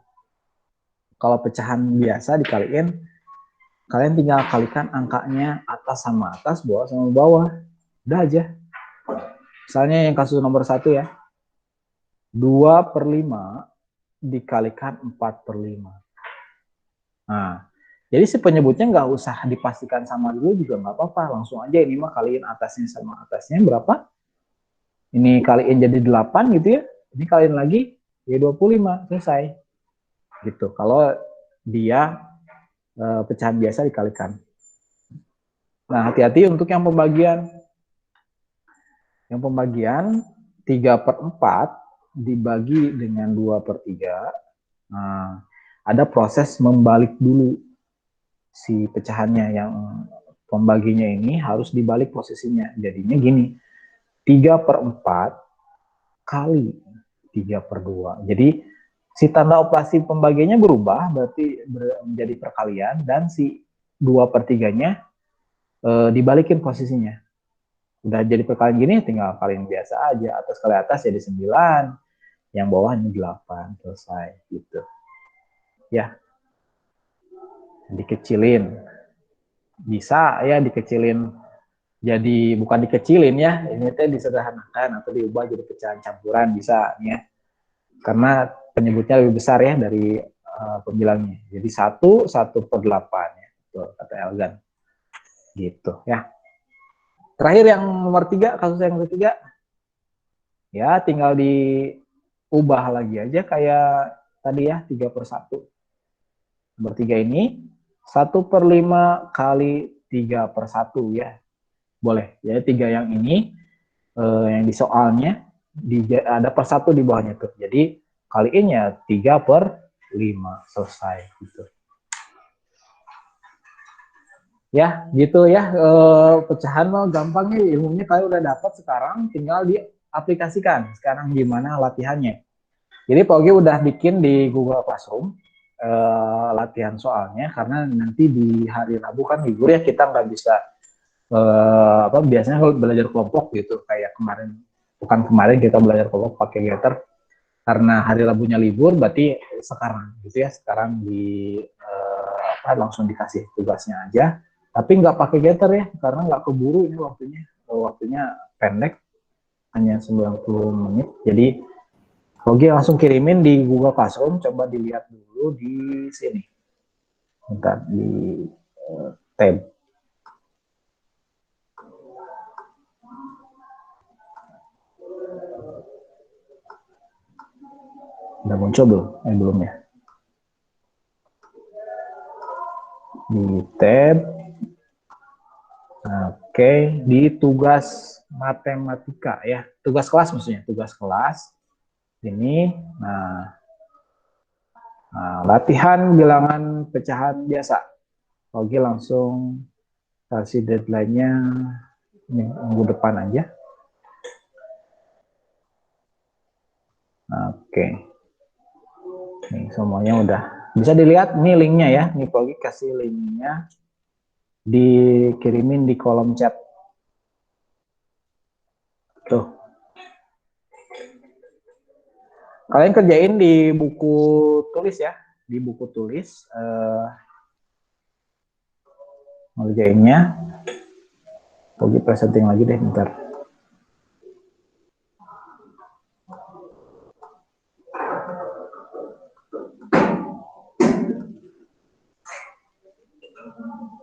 Kalau pecahan biasa dikaliin, kalian tinggal kalikan angkanya atas sama atas, bawah sama bawah. Udah aja. Misalnya yang kasus nomor 1 ya. 2/5 dikalikan 4/5. Nah, jadi si penyebutnya nggak usah dipastikan sama dulu juga nggak apa-apa. Langsung aja ini mah kaliin atasnya sama atasnya berapa. Ini kaliin jadi 8 gitu ya. Ini kaliin lagi ya 25, selesai. Gitu. Kalau dia pecahan biasa dikalikan. Nah, hati-hati untuk yang pembagian. Yang pembagian 3/4 dibagi dengan 2/3. Nah, ada proses membalik dulu si pecahannya. Yang pembaginya ini harus dibalik posisinya. Jadinya gini, 3/4 kali 3/2. Jadi si tanda operasi pembagiannya berubah, berarti menjadi perkalian, dan si 2/3-nya dibalikin posisinya. Udah jadi perkalian gini, tinggal kalian biasa aja. Atas kali atas jadi 9, yang bawah ini 8, selesai gitu. Ya, dikecilin. Bisa ya dikecilin, jadi bukan dikecilin ya, ini teh disederhanakan atau diubah jadi pecahan campuran bisa ya. Karena penyebutnya lebih besar ya dari pembilangnya. Jadi 1/8 ya. Tuh, kata Elgan. Gitu ya. Terakhir yang nomor 3, kasus yang ketiga. Ya, tinggal diubah lagi aja kayak tadi ya, 3/1. Nomor 3 ini 1/5 kali 3/1 ya. Boleh. Ya, 3 yang ini yang di soalnya ada /1 di bawahnya tuh. Jadi kaliin ya 3/5, selesai gitu. Ya, gitu ya. Pecahan mah gampang nih, ilmunya kalian udah dapat sekarang, tinggal diaplikasikan. Sekarang gimana latihannya? Jadi Pak Ogi udah bikin di Google Classroom latihan soalnya, karena nanti di hari Rabu kan libur ya, kita nggak bisa biasanya kalau belajar kelompok gitu, kayak bukan kemarin kita belajar kelompok pakai Getter, karena hari Rabunya libur, berarti sekarang gitu ya, sekarang langsung dikasih tugasnya aja, tapi nggak pakai Getter ya, karena nggak keburu ini waktunya pendek, hanya 90 menit, jadi Oke, langsung kirimin di Google Classroom, coba dilihat dulu di sini, bentar, di tab. Udah muncul belum? Belum ya. Di tab. Oke, di tugas matematika ya. Tugas kelas maksudnya, tugas kelas. Ini, nah latihan bilangan pecahan biasa. Oke, langsung kasih deadline-nya minggu depan aja. Oke. Nih, semuanya udah bisa dilihat, nih linknya ya, nih Pogi kasih linknya, dikirimin di kolom chat tuh. Kalian kerjain di buku tulis ya, di buku tulis ngerjainnya. Pogi presenting lagi deh bentar.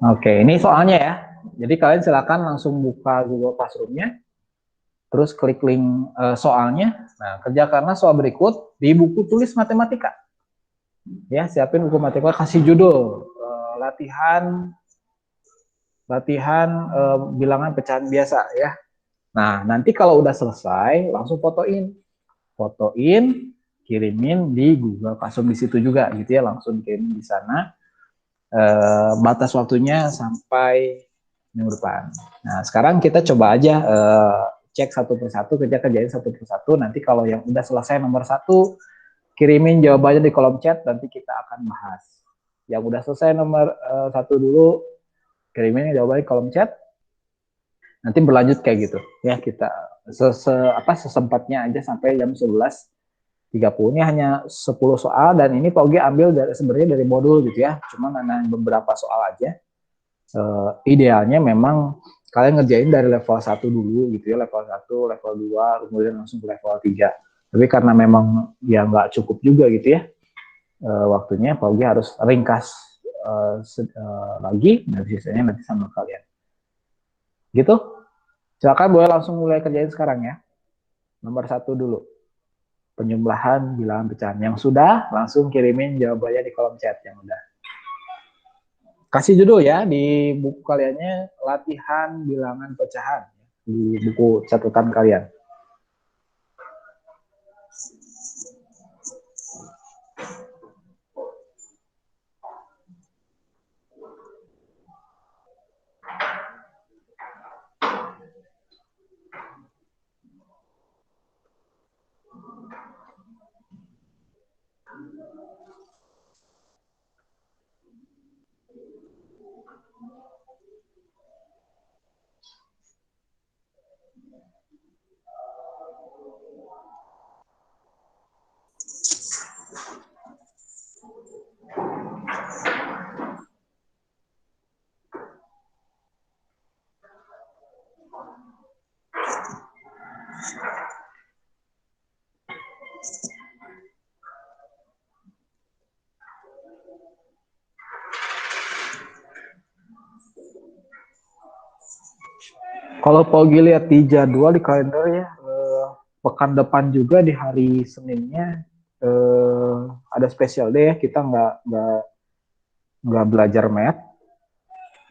Oke, ini soalnya ya. Jadi kalian silakan langsung buka Google Classroom-nya, terus klik link soalnya. Nah, kerjakanlah soal berikut di buku tulis matematika. Ya, siapin buku matematika, kasih judul latihan bilangan pecahan biasa ya. Nah, nanti kalau udah selesai, langsung fotoin, kirimin di Google Classroom di situ juga gitu ya, langsung kirim di sana. Batas waktunya sampai minggu depan. Nah, sekarang kita coba aja cek satu persatu, kerjain satu persatu. Nanti kalau yang udah selesai nomor 1, kirimin jawabannya di kolom chat, nanti kita akan bahas. Yang udah selesai nomor 1 dulu, kirimin jawabannya di kolom chat. Nanti berlanjut kayak gitu. Ya, kita sesempatnya aja sampai jam 11.30. Ini hanya 10 soal dan ini Pak Ugi ambil sebenarnya dari modul gitu ya. Cuma nanya beberapa soal aja. Idealnya memang kalian ngerjain dari level 1 dulu gitu ya, level 1, level 2, kemudian langsung ke level 3. Tapi karena memang ya nggak cukup juga gitu ya waktunya, Pak Ugi harus ringkas lagi, dan sisanya nanti sama kalian. Gitu. Silakan boleh langsung mulai kerjain sekarang ya. Nomor 1 dulu. Penjumlahan bilangan pecahan. Yang sudah, langsung kirimin jawabannya di kolom chat yang udah. Kasih judul ya di buku kaliannya, latihan bilangan pecahan. Di buku catatan kalian. Kalau Pogi lihat di jadwal di kalender ya, pekan depan juga di hari Seninnya ada special day ya, kita nggak belajar math.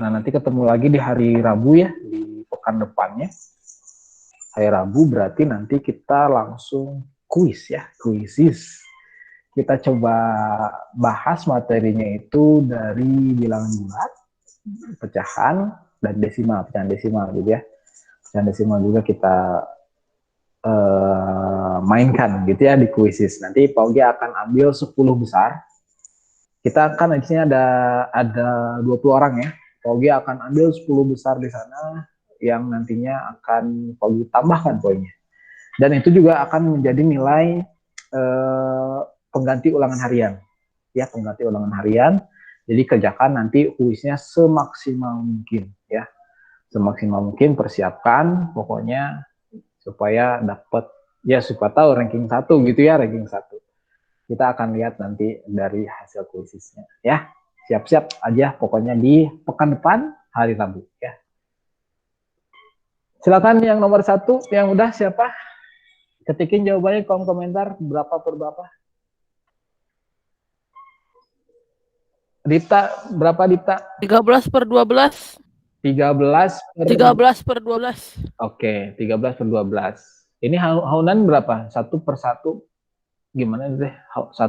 Nah, nanti ketemu lagi di hari Rabu ya, di pekan depannya. Hari Rabu berarti nanti kita langsung kuis ya, kuisis. Kita coba bahas materinya itu dari bilangan bulat, pecahan, dan desimal, pecahan desimal gitu ya. Pecahan desimal juga kita mainkan gitu ya di kuisis. Nanti Pak Ugi akan ambil 10 besar. Kita kan di sini ada 20 orang ya. Pak Ugi akan ambil 10 besar di sana yang nantinya akan Pak Ugi tambahkan poinnya. Dan itu juga akan menjadi nilai pengganti ulangan harian. Ya, pengganti ulangan harian. Jadi kerjakan nanti kuisnya semaksimal mungkin ya. Semaksimal mungkin, persiapkan pokoknya supaya dapat ya, supaya tahu ranking 1 gitu ya, ranking 1. Kita akan lihat nanti dari hasil kuisisnya ya. Siap-siap aja pokoknya di pekan depan hari Rabu ya. Silakan yang nomor 1 yang udah siapa? Ketikin jawabannya di kolom komentar berapa per berapa. Dipta, berapa Dipta? 13 per 12. 13 per 12. Oke, 13 per 12. Ini haunan berapa? 1 per 1. Gimana deh? 1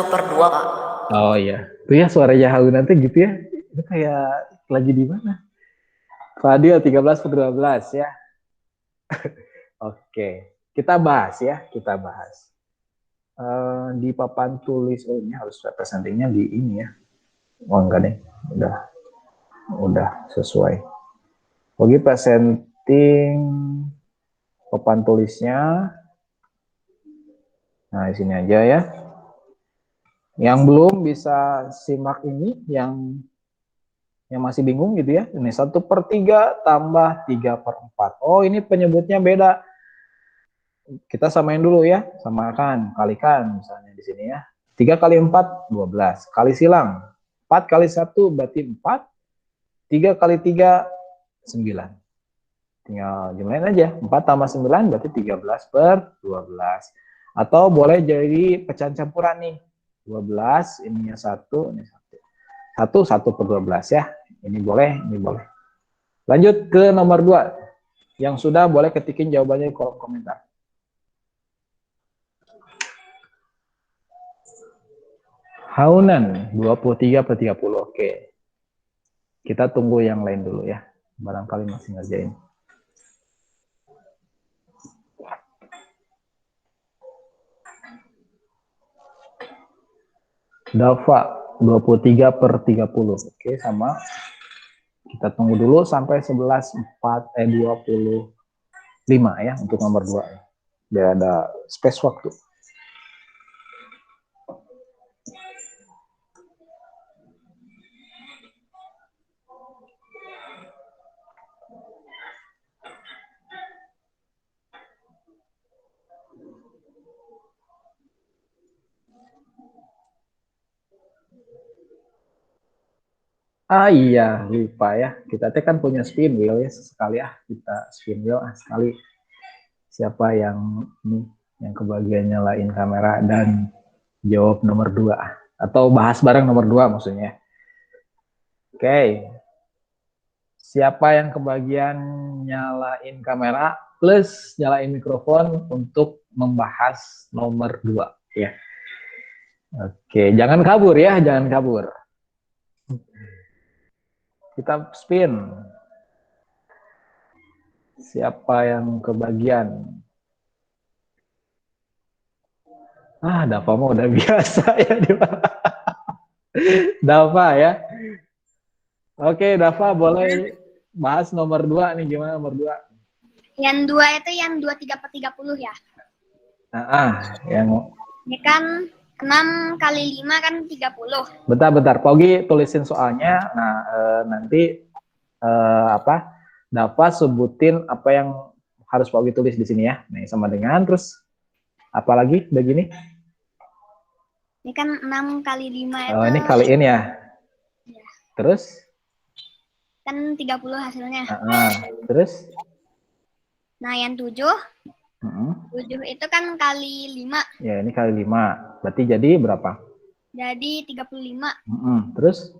per 2, Kak. Oh iya. Itu ya suaranya haunan tuh gitu ya. Itu kayak lagi di mana? Fadil 13 per 12 ya. Oke. Kita bahas ya, kita bahas. Di papan tulis, oh ini harus representingnya di ini ya. Oh enggak deh, udah sesuai. Oke, presenting papan tulisnya. Nah, di sini aja ya. Yang belum bisa simak ini, yang masih bingung gitu ya. Ini 1/3 tambah 3/4. Oh, ini penyebutnya beda. Kita samain dulu ya, samakan, kalikan misalnya di sini ya. 3 kali 4, 12. Kali silang, 4 kali 1 berarti 4. 3 kali 3, 9. Tinggal jumlahin aja. 4 tambah 9 berarti 13 per 12. Atau boleh jadi pecahan campuran nih. 12, ininya 1, ini 1. 1 per 12 ya. Ini boleh, ini boleh. Lanjut ke nomor 2. Yang sudah boleh ketikin jawabannya di kolom komentar. Haunan 23 per 30. Oke. Kita tunggu yang lain dulu ya. Barangkali masih ngerjain. Dava 23 per 30. Oke, sama. Kita tunggu dulu sampai 25 ya untuk nomor 2. Biar ada space waktu. Ah iya, lupa ya. Kita kan punya spin wheel ya, sekali kita spin wheel sekali. Siapa yang ini yang kebagian nyalain kamera dan jawab nomor 2 atau bahas bareng nomor 2 maksudnya. Oke. Siapa yang kebagian nyalain kamera plus nyalain mikrofon untuk membahas nomor 2 ya. Oke, jangan kabur ya, jangan kabur. Kita spin. Siapa yang kebagian? Dava mah udah biasa ya. Dava ya. Oke, Dava boleh bahas nomor 2 nih, gimana nomor 2? Yang 2 itu yang 23 per 30 ya. Yang Ini kan 6 kali 5 kan 30. Bentar, Pogi tulisin soalnya. Nah, nanti Dava sebutin apa yang harus Pogi tulis di sini ya. Nih sama dengan terus apa lagi begini? Ini kan 6 kali 5 itu. Oh, ini kaliin ya. Ya. Terus? Kan 30 hasilnya. Terus? Nah, yang 7. 7 itu kan kali 5. Ya, ini kali 5. Berarti jadi berapa? Jadi 35. Terus?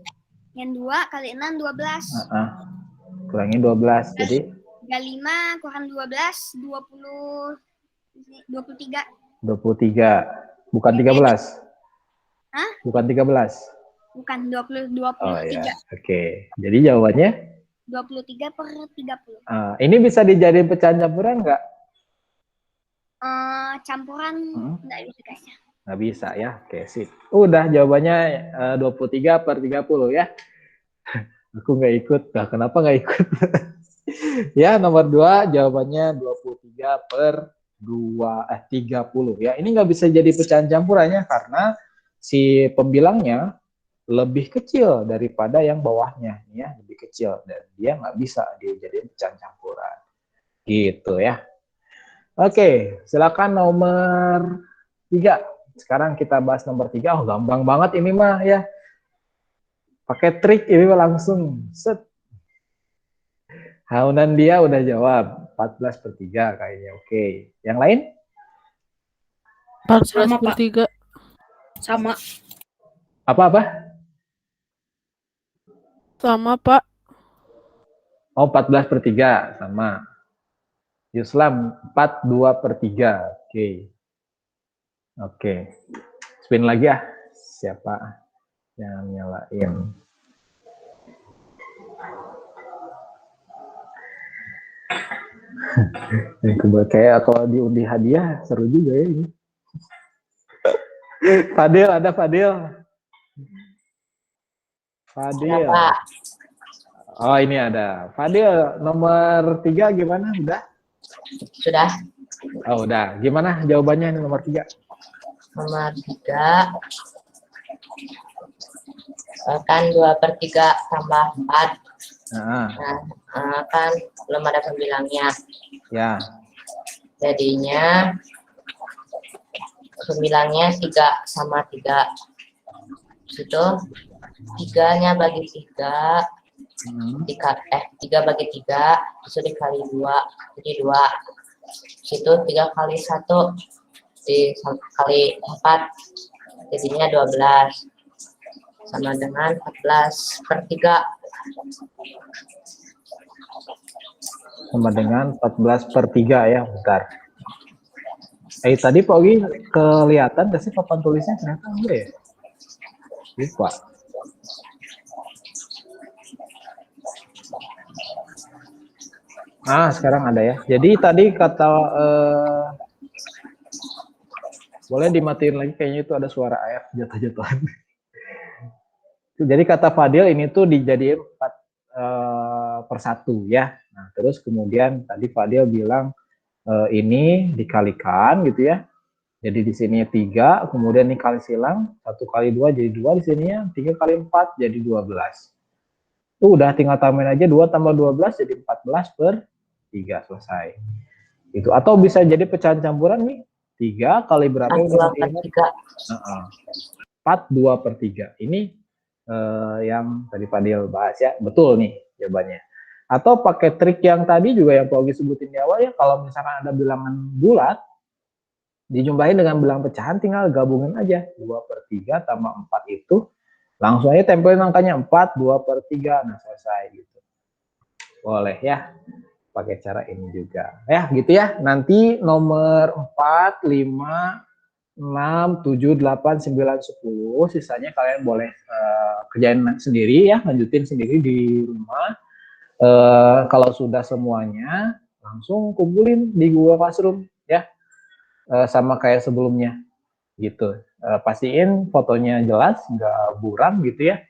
Yang 2 kali 6, 12. Kurangi 12. Jadi? 35 kurang 12, 23. 23. Bukan 13? Hah? Bukan 13? Bukan, 23. Oh ya, oke. Jadi jawabannya? 23 per 30. Ini bisa dijadiin pecahan campuran nggak? Campuran nggak bisa kayaknya. Nggak bisa ya, oke sip. Udah jawabannya 23 per 30 ya. Aku nggak ikut, kenapa nggak ikut? Ya, nomor 2 jawabannya 23 per 30 ya. Ini nggak bisa jadi pecahan campurannya karena si pembilangnya lebih kecil daripada yang bawahnya ya, lebih kecil dan dia nggak bisa dijadiin pecahan campuran. Gitu ya. Oke, silakan nomor 3. Sekarang kita bahas nomor 3. Oh, gampang banget ini mah ya. Pakai trik ini langsung set. Haunan dia udah jawab 14 per 3 kayaknya. Oke. Yang lain? 14 per 3. Sama. Apa-apa? Sama, Pak. Oh, 14 per 3 sama. Yuslam 42 per 3. Oke. Spin lagi ya. Siapa yang nyalain? Ini kayak kalau diundi hadiah seru juga ya ini. Fadil, ada Fadil. Fadil. Oh, ini ada. Fadil, nomor 3 gimana? Udah? Sudah. Oh, udah. Gimana jawabannya ini nomor 3? Nomor 3 kan 2 per 3 tambah 4. Kan belum ada pembilangnya. Ya. Jadinya pembilangnya 3 sama 3. Situ 3-nya bagi 3, 3 bagi 3, itu dikali 2, jadi 2. Situ 3 kali 1, dikali 4, jadinya 12. Sama dengan 14/3. Sama dengan 14/3 ya, bentar. Tadi Pak Ogi kelihatan nggak sih papan tulisnya? Ternyata enggak ya? Lupa. Sekarang ada ya. Jadi tadi kata boleh dimatiin lagi, kayaknya itu ada suara air jatuh-jatuhan. Jadi kata Fadil ini tuh dijadiin 4/1 ya. Nah, terus kemudian tadi Fadil bilang ini dikalikan gitu ya. Jadi di sini 3, kemudian ini kali silang, 1 kali 2 jadi 2 di sini ya, 3 kali 4 jadi 12. Tuh udah tinggal tambahin aja 2 tambah 12 jadi 14/3 selesai. Itu atau bisa jadi pecahan campuran nih. 3 kali berapa? 4 2/3. Ini yang tadi Fadil bahas ya, betul nih jawabannya. Atau pakai trik yang tadi juga yang Pak Ogi sebutin di awal ya, kalau misalkan ada bilangan bulat dijumlahin dengan bilangan pecahan, tinggal gabungin aja 2/3 tambah 4 itu, langsung aja tempelin angkanya 4 2/3, nah selesai gitu. Boleh ya pakai cara ini juga ya, gitu ya. Nanti nomor 4 5 6, 7, 8, 9, 10, sisanya kalian boleh kerjain sendiri ya, lanjutin sendiri di rumah. Kalau sudah semuanya, langsung kumpulin di Google Classroom ya, sama kayak sebelumnya gitu. Pastiin fotonya jelas, nggak buram gitu ya.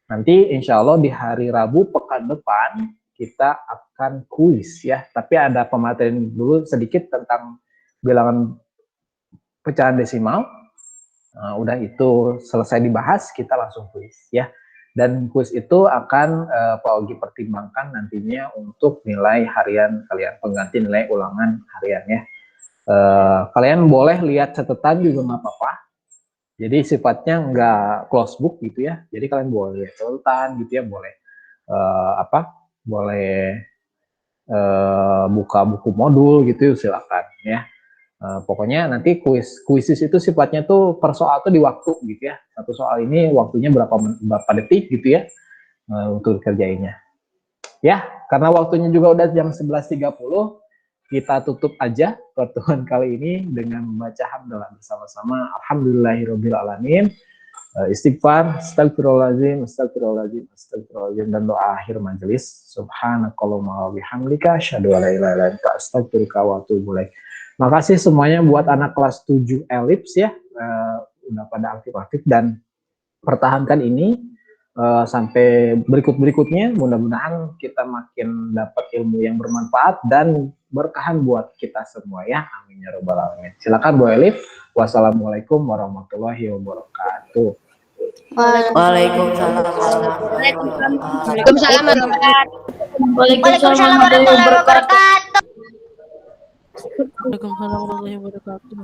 Nanti insya Allah di hari Rabu pekan depan kita akan kuis ya, tapi ada pematerian dulu sedikit tentang bilangan pecahan desimal. Udah itu selesai dibahas, kita langsung kuis ya. Dan kuis itu akan Pak Ogi pertimbangkan nantinya untuk nilai harian kalian, pengganti nilai ulangan harian ya. Kalian boleh lihat catatan juga nggak apa-apa. Jadi sifatnya nggak close book gitu ya. Jadi kalian boleh lihat catatan gitu ya, boleh boleh buka buku modul gitu, silakan ya. Pokoknya nanti kuisis itu sifatnya tuh per soal tuh di waktu gitu ya. Satu soal ini waktunya berapa detik gitu ya untuk kerjainnya. Ya, karena waktunya juga udah jam 11.30, kita tutup aja pertemuan kali ini dengan membaca hamdalah bersama-sama. Alhamdulillahirobbilalamin. Istighfar, astagfirullahaladzim, astagfirullahaladzim, astagfirullahaladzim, dan doa akhir majelis. Subhanakallahumma wa bihamdika, asyhadu an la ilaha illa anta, astaghfiruka wa atubu ilaik. Makasih semuanya buat anak kelas 7 Elips ya, udah pada aktif-aktif dan pertahankan ini sampai berikut-berikutnya. Mudah-mudahan kita makin dapat ilmu yang bermanfaat dan berkahan buat kita semua ya. Amin ya robbal alamin. Silakan Bu Elif. Wassalamualaikum warahmatullahi wabarakatuh. Waalaikumsalam. Waalaikumsalam warahmatullahi wabarakatuh. Waalaikumsalam warahmatullahi wabarakatuh.